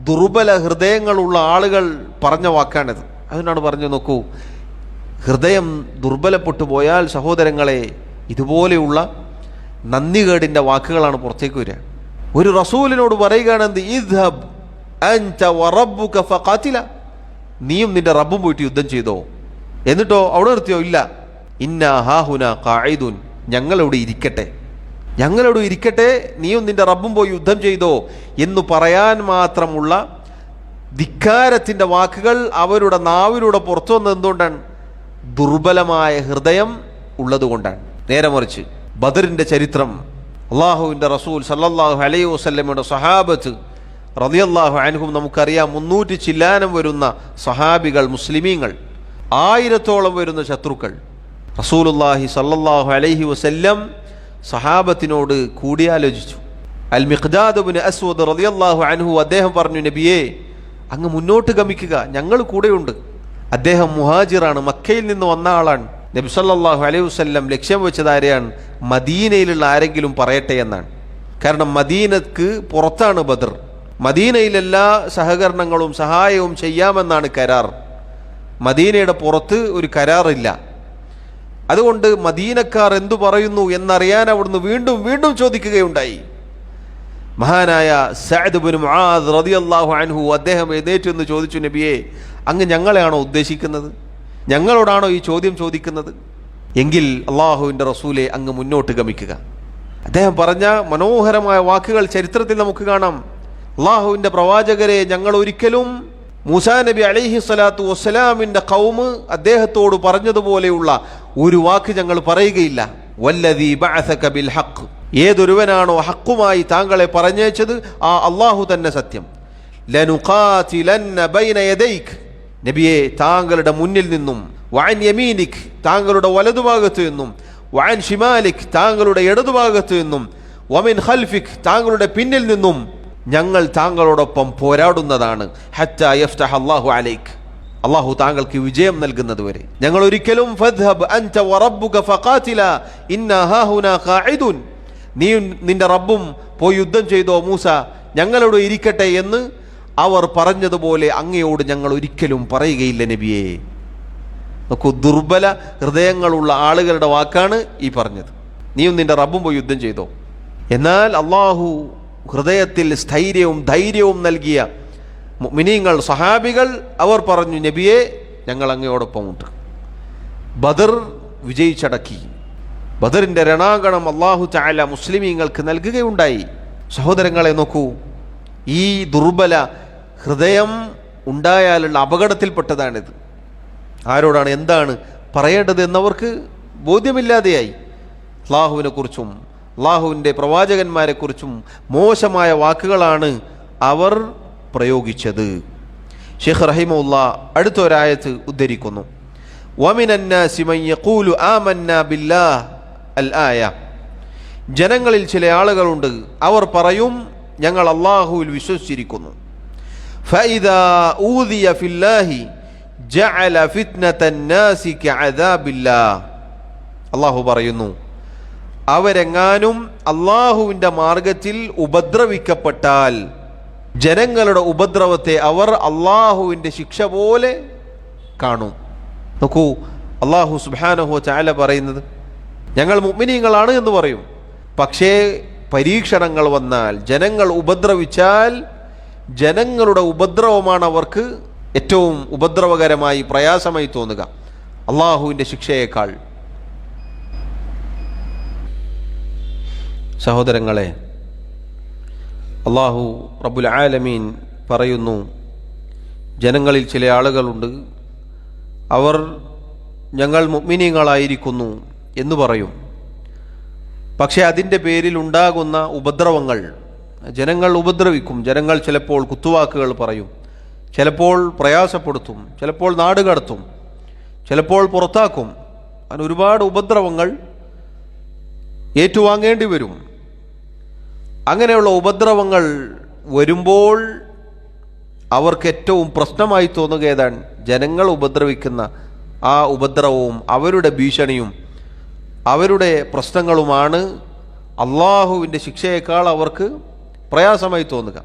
ദുർബല ഹൃദയങ്ങളുള്ള ആളുകൾ പറഞ്ഞ വാക്കാണിത്. അതിനാണ് പറഞ്ഞു നോക്കൂ, ഹൃദയം ദുർബലപ്പെട്ടു പോയാൽ സഹോദരങ്ങളെ ഇതുപോലെയുള്ള നന്ദികേടിൻ്റെ വാക്കുകളാണ് പുറത്തേക്ക് വരിക. ഒരു റസൂലിനോട് പറയുകയാണെന്ത്, ഇദ്ഹബ് അൻത വറബ്ബുക ഫഖാതില, നീയും നിന്റെ റബ്ബും പോയിട്ട് യുദ്ധം ചെയ്തോ. എന്നിട്ടോ അവിടെ നിർത്തിയോ? ഇല്ല, ഇന്നാ ഹാഹുനാ ഖാഇദൂൻ, ഞങ്ങളിവിടെ ഇരിക്കട്ടെ, ഞങ്ങളിവിടെ ഇരിക്കട്ടെ, നീയും നിന്റെ റബ്ബും പോയി യുദ്ധം ചെയ്തോ എന്ന് പറയാൻ മാത്രമുള്ള ധിക്കാരത്തിൻ്റെ വാക്കുകൾ അവരുടെ നാവിലൂടെ പുറത്തു വന്നത് എന്തുകൊണ്ടാണ്? ദുർബലമായ ഹൃദയം ഉള്ളതുകൊണ്ടാണ്. നേരെ മറിച്ച് ബദറിൻ്റെ ചരിത്രം, അള്ളാഹുവിൻ്റെ റസൂൽ സല്ലല്ലാഹു അലൈഹി വസല്ലമയുടെ സഹാബത്ത് റളിയല്ലാഹു അൻഹും നമുക്കറിയാം. 300 ചില്ലാനം വരുന്ന സഹാബികൾ, മുസ്ലിമീങ്ങൾ, 1000-ഓളം വരുന്ന ശത്രുക്കൾ. റസൂലുള്ളാഹി സല്ലല്ലാഹു അലൈഹി വസല്ലം സഹാബത്തിനോട് കൂടിയാലോചിച്ചു. അൽ മിഖ്ദാദ് ഇബ്നു അസ്വദ് റളിയല്ലാഹു അൻഹു അദ്ദേഹം പറഞ്ഞു, നബിയേ, അങ്ങ് മുന്നോട്ട് ഗമിക്കുക, ഞങ്ങൾ കൂടെയുണ്ട്. അദ്ദേഹം മുഹാജിറാണ്, മക്കയിൽ നിന്ന് വന്ന ആളാണ്. നബി സല്ലല്ലാഹു അലൈഹി വസല്ലം ലക്ഷ്യം വെച്ചത് ആരെയാണ്? മദീനയിലുള്ള ആരെങ്കിലും പറയട്ടെ എന്നാണ്. കാരണം മദീനക്ക് പുറത്താണ് ബദർ. മദീനയിലെല്ലാ സഹകരണങ്ങളും സഹായവും ചെയ്യാമെന്നാണ് കരാർ. മദീനയുടെ പുറത്ത് ഒരു കരാറില്ല. അതുകൊണ്ട് മദീനക്കാർ എന്തു പറയുന്നു എന്നറിയാൻ അവിടുന്ന് വീണ്ടും വീണ്ടും ചോദിക്കുകയുണ്ടായി. മഹാനായ സഅദ് ഇബ്നു മുആദ് റളിയല്ലാഹു അൻഹു അദ്ദേഹം എഴുന്നേറ്റ് എന്ന് ചോദിച്ചു, നബിയെ, അങ്ങ് ഞങ്ങളെയാണോ ഉദ്ദേശിക്കുന്നത്? ഞങ്ങളോടാണോ ഈ ചോദ്യം ചോദിക്കുന്നത്? എങ്കിൽ അള്ളാഹുവിൻ്റെ റസൂലെ, അങ്ങ് മുന്നോട്ട് ഗമിക്കുക. അദ്ദേഹം പറഞ്ഞ മനോഹരമായ വാക്കുകൾ ചരിത്രത്തിൽ നമുക്ക് കാണാം. അള്ളാഹുവിൻ്റെ പ്രവാചകരെ, ഞങ്ങൾ ഒരിക്കലും മൂസാ നബി അലൈഹി സ്വലാത്തു വസ്സലാമിൻ്റെ ഖൗമ് അദ്ദേഹത്തോട് പറഞ്ഞതുപോലെയുള്ള ഒരു വാക്ക് ഞങ്ങൾ പറയുകയില്ല. വല്ലദീ ബഅസക ബിൽ ഹഖ്, ഏതൊരുവനാണോ ഹക്കുമായി താങ്കളെ പറഞ്ഞയച്ചത് ആ അള്ളാഹു തന്നെ സത്യം. ലനുഖാതിലന്ന ബൈന യദൈക്, നബിയെ, താങ്കളുടെ മുന്നിൽ നിന്നും, വഅൻ യമീനിക്, താങ്കളുടെ വലതുഭാഗത്തു നിന്നും, വഅൻ ഷിമാലിക്, താങ്കളുടെ ഇടതുഭാഗത്തു നിന്നും, വമിൻ ഖൽഫിക്, താങ്കളുടെ പിന്നിൽ നിന്നും ഞങ്ങൾ താങ്കളോടൊപ്പം പോരാടുന്നതാണ്. ഹത്താ യഫ്തഹ അല്ലാഹു അലൈക്, അള്ളാഹു താങ്കൾക്ക് വിജയം നൽകുന്നത് വരെ. ഞങ്ങൾ ഒരിക്കലും ഫദ്ഹബ് അൻത വറബ്ബുക ഫഖാതില ഇന്നാ ഹാഹുനാ ഖാഇദൂൻ, നീ നിന്റെ റബ്ബും പോയി യുദ്ധം ചെയ്തോ മൂസ, ഞങ്ങളോട് ഇരിക്കട്ടെ എന്ന് അവർ പറഞ്ഞതുപോലെ അങ്ങയോട് ഞങ്ങൾ ഒരിക്കലും പറയുകയില്ല നബിയേ. നോക്കൂ, ദുർബല ഹൃദയങ്ങളുള്ള ആളുകളുടെ വാക്കാണ് ഈ പറഞ്ഞത്. നീയും നിന്റെ റബ്ബും പോയി യുദ്ധം ചെയ്തോ. എന്നാൽ അള്ളാഹു ഹൃദയത്തിൽ സ്ഥൈര്യവും ധൈര്യവും നൽകിയ മുഅ്മിനീങ്ങൾ, സഹാബികൾ, അവർ പറഞ്ഞു, നബിയെ, ഞങ്ങൾ അങ്ങയോടൊപ്പമുണ്ട്. ബദർ വിജയിച്ചടക്കി. ബദറിൻ്റെ രണാങ്കണം അള്ളാഹു തആല മുസ്ലിമീങ്ങൾക്ക് നൽകുകയുണ്ടായി. സഹോദരങ്ങളെ നോക്കൂ, ഈ ദുർബല ഹൃദയം ഉണ്ടായാലുള്ള അപകടത്തിൽപ്പെട്ടതാണിത്. ആരോടാണ് എന്താണ് പറയേണ്ടത് എന്നവർക്ക് ബോധ്യമില്ലാതെയായി. അള്ളാഹുവിനെ കുറിച്ചും അള്ളാഹുവിൻ്റെ പ്രവാചകന്മാരെക്കുറിച്ചും മോശമായ വാക്കുകളാണ് അവർ പ്രയോഗിച്ചത്. ഷെയ്ഖ് റഹിമഹുല്ലാഹ് അടുത്തൊരായത്ത് ഉദ്ധരിക്കുന്നു, വമിനന്നാസി മൻ യഖൂലു ആമന്നാ ബില്ലാഹ് അൽ ആയ, ജനങ്ങളിൽ ചില ആളുകളുണ്ട്, അവർ പറയും ഞങ്ങൾ അള്ളാഹുവിൽ വിശ്വസിച്ചിരിക്കുന്നു. ഫഇദാ ഊദിയ ഫില്ലാഹി ജഅല ഫിത്നതന്നാസി കഅദാബില്ലാഹ്, അള്ളാഹു പറയുന്നു, അവരെങ്ങാനും അള്ളാഹുവിൻ്റെ മാർഗത്തിൽ ഉപദ്രവിക്കപ്പെട്ടാൽ ജനങ്ങളുടെ ഉപദ്രവത്തെ അവർ അള്ളാഹുവിൻ്റെ ശിക്ഷ പോലെ കാണും. നോക്കൂ, അള്ളാഹു സുബ്ഹാനഹു വ തആല പറയുന്നത്, ഞങ്ങൾ മുഅ്മിനീങ്ങളാണ് എന്ന് പറയും. പക്ഷേ പരീക്ഷണങ്ങൾ വന്നാൽ, ജനങ്ങൾ ഉപദ്രവിച്ചാൽ, ജനങ്ങളുടെ ഉപദ്രവമാണ് അവർക്ക് ഏറ്റവും ഉപദ്രവകരമായി പ്രയാസമായി തോന്നുക അള്ളാഹുവിൻ്റെ ശിക്ഷയേക്കാൾ. സഹോദരങ്ങളെ, അള്ളാഹു റബ്ബുൽ ആലമീൻ പറയുന്നു, ജനങ്ങളിൽ ചില ആളുകളുണ്ട്, അവർ ഞങ്ങൾ മുഅ്മിനീങ്ങളായിരിക്കുന്നു എന്ന് പറയും. പക്ഷേ അതിൻ്റെ പേരിൽ ഉണ്ടാകുന്ന ഉപദ്രവങ്ങൾ, ജനങ്ങൾ ഉപദ്രവിക്കും. ജനങ്ങൾ ചിലപ്പോൾ കുത്തുവാക്കുകൾ പറയും, ചിലപ്പോൾ പ്രയാസപ്പെടുത്തും, ചിലപ്പോൾ നാട് കടത്തും, ചിലപ്പോൾ പുറത്താക്കും. അങ്ങനെ ഒരുപാട് ഉപദ്രവങ്ങൾ ഏറ്റുവാങ്ങേണ്ടി വരും. അങ്ങനെയുള്ള ഉപദ്രവങ്ങൾ വരുമ്പോൾ അവർക്ക് ഏറ്റവും പ്രശ്നമായി തോന്നുക ഏതാണ്? ജനങ്ങൾ ഉപദ്രവിക്കുന്ന ആ ഉപദ്രവവും അവരുടെ ഭീഷണിയും അവരുടെ പ്രശ്നങ്ങളുമാണ് അള്ളാഹുവിൻ്റെ ശിക്ഷയേക്കാൾ അവർക്ക് പ്രയാസമായി തോന്നുക.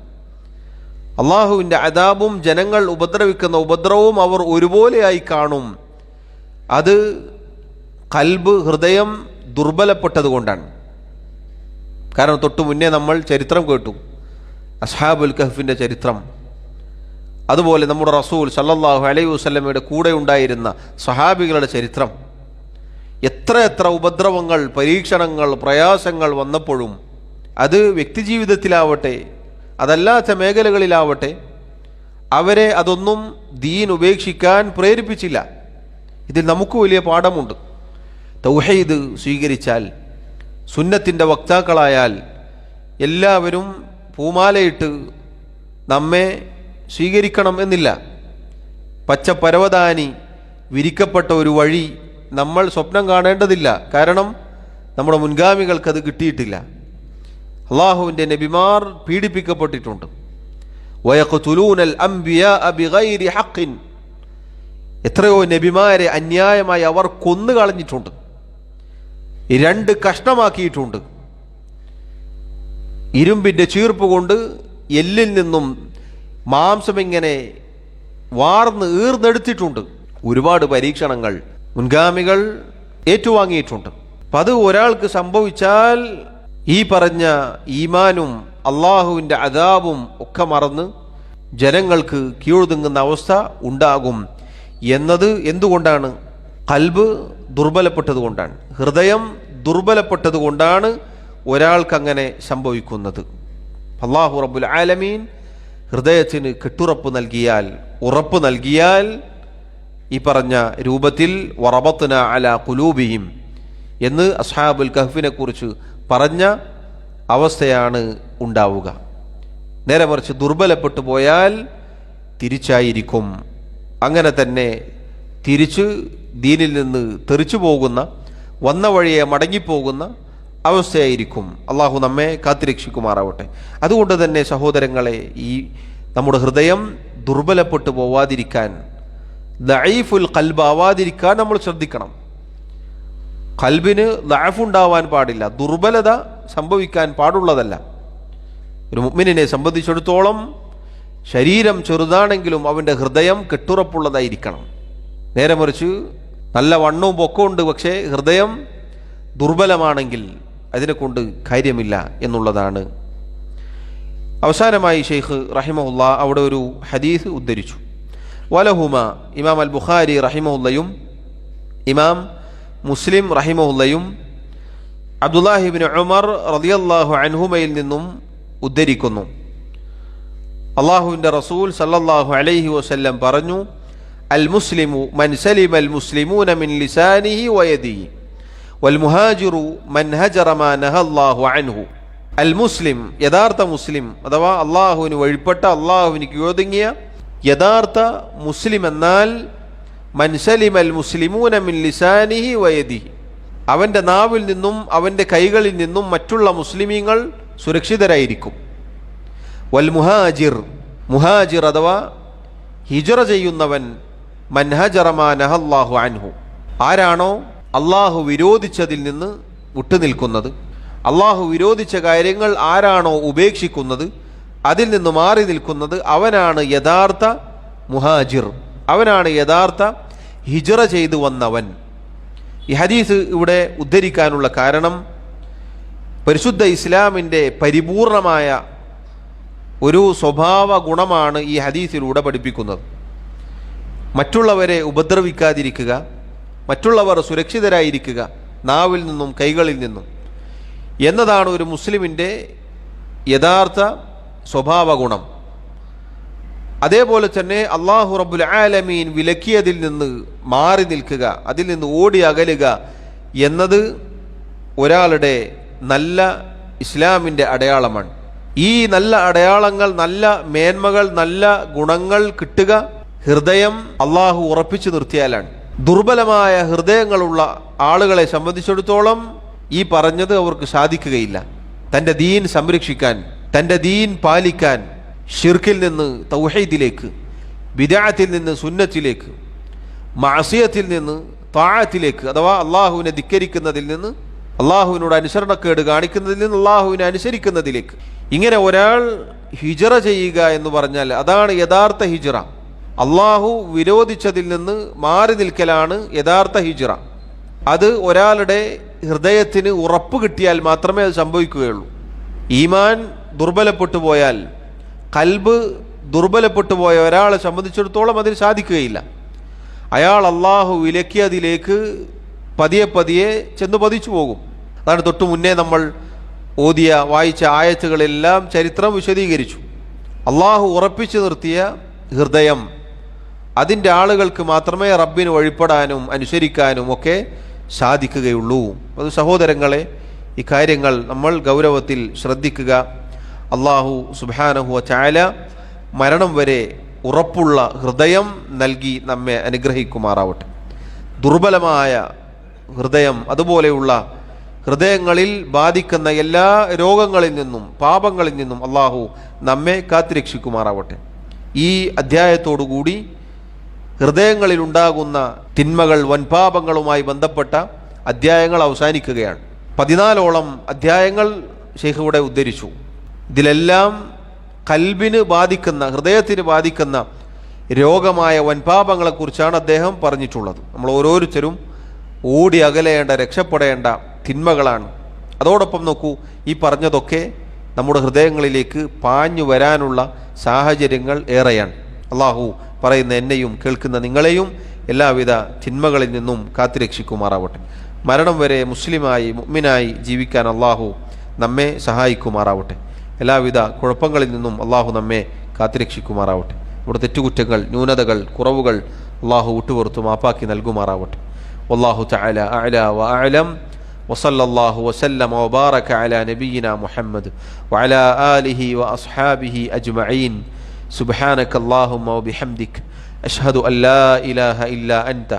അള്ളാഹുവിൻ്റെ അദാബും ജനങ്ങൾ ഉപദ്രവിക്കുന്ന ഉപദ്രവവും അവർ ഒരുപോലെയായി കാണും. അത് ഹൃദയം ദുർബലപ്പെട്ടത് കൊണ്ടാണ്. കാരണം തൊട്ടു മുന്നേ നമ്മൾ ചരിത്രം കേട്ടു, അസ്ഹാബുൽ കഹ്ഫിൻ്റെ ചരിത്രം. അതുപോലെ നമ്മുടെ റസൂൽ സല്ലല്ലാഹു അലൈഹി വസല്ലമയുടെ കൂടെ ഉണ്ടായിരുന്ന സഹാബികളുടെ ചരിത്രം. എത്ര ഉപദ്രവങ്ങൾ, പരീക്ഷണങ്ങൾ, പ്രയാസങ്ങൾ വന്നപ്പോഴും അത് വ്യക്തിജീവിതത്തിലാവട്ടെ അതല്ലാത്ത മേഖലകളിലാവട്ടെ അവരെ അതൊന്നും ദീൻ ഉപേക്ഷിക്കാൻ പ്രേരിപ്പിച്ചില്ല. ഇതിൽ നമുക്ക് വലിയ പാഠമുണ്ട്. തൗഹീദ് സ്വീകരിച്ചാൽ, സുന്നത്തിൻ്റെ വക്താക്കളായാൽ എല്ലാവരും പൂമാലയിട്ട് നമ്മെ സ്വീകരിക്കണം എന്നില്ല. പച്ച പരവതാനി വിരിക്കപ്പെട്ട ഒരു വഴി നമ്മൾ സ്വപ്നം കാണേണ്ടതില്ല. കാരണം നമ്മുടെ മുൻഗാമികൾക്കത് കിട്ടിയിട്ടില്ല. അള്ളാഹുവിൻ്റെ നബിമാർ പീഡിപ്പിക്കപ്പെട്ടിട്ടുണ്ട്. വയഖ്തുലൂനൽ അംബിയാഅ ബിഗൈരി ഹഖ്ഖിൻ, എത്രയോ നബിമാരെ അന്യായമായി അവർ കൊന്നു കളഞ്ഞിട്ടുണ്ട്, 2 കഷ്ണമാക്കിയിട്ടുണ്ട്. ഇരുമ്പിൻ്റെ ചീർപ്പ് കൊണ്ട് എല്ലിൽ നിന്നും മാംസം ഇങ്ങനെ ഈർന്നെടുത്തിട്ടുണ്ട്. ഒരുപാട് പരീക്ഷണങ്ങൾ മുൻഗാമികൾ ഏറ്റുവാങ്ങിയിട്ടുണ്ട്. അപ്പം അത് ഒരാൾക്ക് സംഭവിച്ചാൽ ഈ പറഞ്ഞ ഈമാനും അള്ളാഹുവിൻ്റെ അദാബും ഒക്കെ മറന്ന് ജനങ്ങൾക്ക് കീഴൊതുങ്ങുന്ന അവസ്ഥ ഉണ്ടാകും. എന്നത് എന്തുകൊണ്ടാണ്? ഖൽബ് ദുർബലപ്പെട്ടത് കൊണ്ടാണ്, ഹൃദയം ദുർബലപ്പെട്ടത് കൊണ്ടാണ് ഒരാൾക്കങ്ങനെ സംഭവിക്കുന്നത്. അല്ലാഹു റബ്ബുൽ ആലമീൻ ഹൃദയത്തിന് കെട്ടുറപ്പ് നൽകിയാൽ, ഉറപ്പ് നൽകിയാൽ ഈ പറഞ്ഞ രൂപത്തിൽ വറബത്ന അലാ ഖുലൂബിഹിം എന്ന് അസ്ഹാബുൽ കഹ്ഫിനെ കുറിച്ച് പറഞ്ഞ അവസ്ഥയാണ് ഉണ്ടാവുക. നേരെ മറിച്ച് ദുർബലപ്പെട്ടു പോയാൽ തിരിച്ചായിരിക്കും. അങ്ങനെ തന്നെ തിരിച്ച് ദീനിൽ നിന്ന് തെറിച്ചു പോകുന്ന, വന്ന വഴിയെ മടങ്ങിപ്പോകുന്ന അവസ്ഥയായിരിക്കും. അള്ളാഹു നമ്മെ കാത്തുരക്ഷിക്കുമാറാവട്ടെ. അതുകൊണ്ട് തന്നെ സഹോദരങ്ങളെ, ഈ നമ്മുടെ ഹൃദയം ദുർബലപ്പെട്ടു പോവാതിരിക്കാൻ, ദഈഫുൽ ഖൽബ് ആവാതിരിക്കാൻ നമ്മൾ ശ്രദ്ധിക്കണം. ഖൽബിന് ദഅഫുണ്ടാവാൻ പാടില്ല, ദുർബലത സംഭവിക്കാൻ പാടുള്ളതല്ല. ഒരു മുഅ്മിനിനെ സംബന്ധിച്ചിടത്തോളം ശരീരം ചെറുതാണെങ്കിലും അവൻ്റെ ഹൃദയം കെട്ടുറപ്പുള്ളതായിരിക്കണം. നേരെ മറിച്ച് നല്ല വണ്ണവും പൊക്കമുണ്ട്, പക്ഷേ ഹൃദയം ദുർബലമാണെങ്കിൽ അതിനെക്കൊണ്ട് കാര്യമില്ല എന്നുള്ളതാണ്. അവസാനമായി ഷെയ്ഖ് റഹിമഹുല്ലാ അവിടെ ഒരു ഹദീസ് ഉദ്ധരിച്ചു. വലഹുമ, ഇമാം അൽ ബുഖാരി റഹിമഹുല്ലയും ഇമാം മുസ്ലിം റഹിമഹുല്ലയും അബ്ദുല്ലാഹി ഇബ്നു ഉമർ റളിയല്ലാഹു അൻഹുമയിൽ നിന്നും ഉദ്ധരിക്കുന്നു. അള്ളാഹുവിൻ്റെ റസൂൽ സല്ലല്ലാഹു അലൈഹി വസല്ലം പറഞ്ഞു, അൽ മുസ്ലിമു മൻ സലിമൽ മുസ്ലിമൂന മിൻ ലിസാനിഹി വയദിഹി വൽ മുഹാജിറു മൻ ഹജറ മാ നഹല്ലാഹു അൻഹു. അൽ മുസ്ലിം, യഥാർത്ഥ മുസ്ലിം അഥവാ അള്ളാഹുവിന് വഴിപ്പെട്ട, അള്ളാഹുവിന് കീഴൊതുങ്ങിയ യഥാർത്ഥ മുസ്ലിം എന്നാൽ മൻ സലിമൽ മുസ്ലിമൂന മിൻ ലിസാനിഹി വയദിഹി, അവൻ്റെ നാവിൽ നിന്നും അവൻ്റെ കൈകളിൽ നിന്നും മറ്റുള്ള മുസ്ലിമീങ്ങൾ സുരക്ഷിതരായിരിക്കും. വൽ മുഹാജിർ, മുഹാജിർ അഥവാ ഹിജറ ചെയ്യുന്നവൻ, മൻ ഹജറ മാ നഹല്ലാഹു അൻഹു, ആരാണോ അള്ളാഹു വിരോധിച്ചതിൽ നിന്ന് വിട്ടുനിൽക്കുന്നത്, അള്ളാഹു വിരോധിച്ച കാര്യങ്ങൾ ആരാണോ ഉപേക്ഷിക്കുന്നത്, അതിൽ നിന്ന് മാറി നിൽക്കുന്നത്, അവനാണ് യഥാർത്ഥ മുഹാജിർ, അവനാണ് യഥാർത്ഥ ഹിജറ ചെയ്തു വന്നവൻ. ഈ ഹദീസ് ഇവിടെ ഉദ്ധരിക്കാനുള്ള കാരണം പരിശുദ്ധ ഇസ്ലാമിൻ്റെ പരിപൂർണമായ ഒരു സ്വഭാവ ഗുണമാണ് ഈ ഹദീസിലൂടെ പഠിപ്പിക്കുന്നത്. മറ്റുള്ളവരെ ഉപദ്രവിക്കാതിരിക്കുക, മറ്റുള്ളവർ സുരക്ഷിതരായിരിക്കുക നാവിൽ നിന്നും കൈകളിൽ നിന്നും എന്നതാണ് ഒരു മുസ്ലിമിൻ്റെ യഥാർത്ഥ സ്വഭാവ ഗുണം. അതേപോലെ തന്നെ അല്ലാഹു റബ്ബുൽ ആലമീൻ വിലക്കിയതിൽ നിന്ന് മാറി നിൽക്കുക, അതിൽ നിന്ന് ഓടി അകലുക എന്നത് ഒരാളുടെ നല്ല ഇസ്ലാമിൻ്റെ അടയാളമാണ്. ഈ നല്ല അടയാളങ്ങൾ, നല്ല മേന്മകൾ, നല്ല ഗുണങ്ങൾ കിട്ടുക ഹൃദയം അള്ളാഹു ഉറപ്പിച്ചു നിർത്തിയാലാണ്. ദുർബലമായ ഹൃദയങ്ങളുള്ള ആളുകളെ സംബന്ധിച്ചിടത്തോളം ഈ പറഞ്ഞത് അവർക്ക് സാധിക്കുകയില്ല. തൻ്റെ ദീൻ സംരക്ഷിക്കാൻ, തൻ്റെ ദീൻ പാലിക്കാൻ, ഷിർക്കിൽ നിന്ന് തൗഹീദിലേക്ക്, ബിദ്അത്തിൽ നിന്ന് സുന്നത്തിലേക്ക്, മഅസിയത്തിൽ നിന്ന് താഅത്തിലേക്ക്, അഥവാ അള്ളാഹുവിനെ ധിക്കരിക്കുന്നതിൽ നിന്ന്, അള്ളാഹുവിനോട് അനുസരണക്കേട് കാണിക്കുന്നതിൽ നിന്ന് അള്ളാഹുവിനെ അനുസരിക്കുന്നതിലേക്ക്, ഇങ്ങനെ ഒരാൾ ഹിജ്റ ചെയ്യുക എന്ന് പറഞ്ഞാൽ അതാണ് യഥാർത്ഥ ഹിജ്റ. അള്ളാഹു വിരോധിച്ചതിൽ നിന്ന് മാറി നിൽക്കലാണ് യഥാർത്ഥ ഹിജ്റ. അത് ഒരാളുടെ ഹൃദയത്തിന് ഉറപ്പ് കിട്ടിയാൽ മാത്രമേ അത് സംഭവിക്കുകയുള്ളൂ. ഈമാൻ ദുർബലപ്പെട്ടു പോയാൽ, ഖൽബ് ദുർബലപ്പെട്ടു പോയ ഒരാളെ സംബന്ധിച്ചിടത്തോളം അതിന് സാധിക്കുകയില്ല. അയാൾ അള്ളാഹു വിലക്കിയതിലേക്ക് പതിയെ പതിയെ ചെന്ന് പതിച്ചു പോകും. അതാണ് തൊട്ടു മുന്നേ നമ്മൾ ഓതിയ വായിച്ച ആയത്തുകളെല്ലാം ചരിത്രം വിശദീകരിച്ചു. അള്ളാഹു ഉറപ്പിച്ചു നിർത്തിയ ഹൃദയം, അതിൻ്റെ ആളുകൾക്ക് മാത്രമേ റബ്ബിന് വഴിപ്പെടാനും അനുസരിക്കാനും ഒക്കെ സാധിക്കുകയുള്ളൂ. അത് സഹോദരങ്ങളെ, ഈ കാര്യങ്ങൾ നമ്മൾ ഗൗരവത്തിൽ ശ്രദ്ധിക്കുക. അള്ളാഹു സുബ്ഹാനഹു വ തആല മരണം വരെ ഉറപ്പുള്ള ഹൃദയം നൽകി നമ്മെ അനുഗ്രഹിക്കുമാറാവട്ടെ. ദുർബലമായ ഹൃദയം, അതുപോലെയുള്ള ഹൃദയങ്ങളിൽ ബാധിക്കുന്ന എല്ലാ രോഗങ്ങളിൽ നിന്നും പാപങ്ങളിൽ നിന്നും അള്ളാഹു നമ്മെ കാത്തുരക്ഷിക്കുമാറാവട്ടെ. ഈ അധ്യായത്തോടുകൂടി ഹൃദയങ്ങളിൽ ഉണ്ടാകുന്ന തിന്മകൾ, വൻപാപങ്ങളുമായി ബന്ധപ്പെട്ട അധ്യായങ്ങൾ അവസാനിക്കുകയാണ്. 14ഓളം അധ്യായങ്ങൾ ശൈഖ് ഇവിടെ ഉദ്ധരിച്ചു. ഇതിലെല്ലാം കൽബിന് ബാധിക്കുന്ന, ഹൃദയത്തിന് ബാധിക്കുന്ന രോഗമായ വൻപാപങ്ങളെക്കുറിച്ചാണ് അദ്ദേഹം പറഞ്ഞിട്ടുള്ളത്. നമ്മൾ ഓരോരുത്തരും ഓടി അകലേണ്ട, രക്ഷപ്പെടേണ്ട തിന്മകളാണ്. അതോടൊപ്പം നോക്കൂ, ഈ പറഞ്ഞതൊക്കെ നമ്മുടെ ഹൃദയങ്ങളിലേക്ക് പാഞ്ഞു വരാനുള്ള സാഹചര്യങ്ങൾ ഏറെയാണ്. അള്ളാഹു പറയുന്ന എന്നെയും കേൾക്കുന്ന നിങ്ങളെയും എല്ലാവിധ തിന്മകളിൽ നിന്നും കാത്തുരക്ഷിക്കുമാറാവട്ടെ. മരണം വരെ മുസ്ലിമായി, മുഅ്മിനായി ജീവിക്കാൻ അള്ളാഹു നമ്മെ സഹായിക്കുമാറാവട്ടെ. എല്ലാവിധ കുഴപ്പങ്ങളിൽ നിന്നും അള്ളാഹു നമ്മെ കാത്തുരക്ഷിക്കുമാറാവട്ടെ. ഇവിടെ തെറ്റുകുറ്റങ്ങൾ, ന്യൂനതകൾ, കുറവുകൾ അള്ളാഹു വിട്ടുപുറത്തു മാപ്പാക്കി നൽകുമാറാവട്ടെ. വല്ലാഹു തആല അഅല വ അഅലം. വസല്ലല്ലാഹു വസല്ലമ വബാറക അലാ നബിയിനാ മുഹമ്മദ് വഅലാ ആലിഹി വഅസ്ഹാബിഹി അജ്മഈൻ. സുബ്ഹാനക അല്ലാഹുമ്മ വബിഹംദിക അശ്ഹദു അൻ ലാ ഇലാഹ ഇല്ലാ അൻത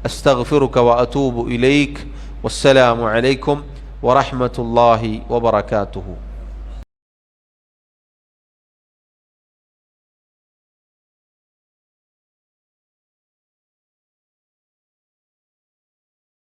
അസ്തഗ്ഫിറുക വഅതൂബു ഇലൈക്. വസ്സലാമു അലൈക്കും വറഹ്മത്തുള്ളാഹി വബറകാതുഹു.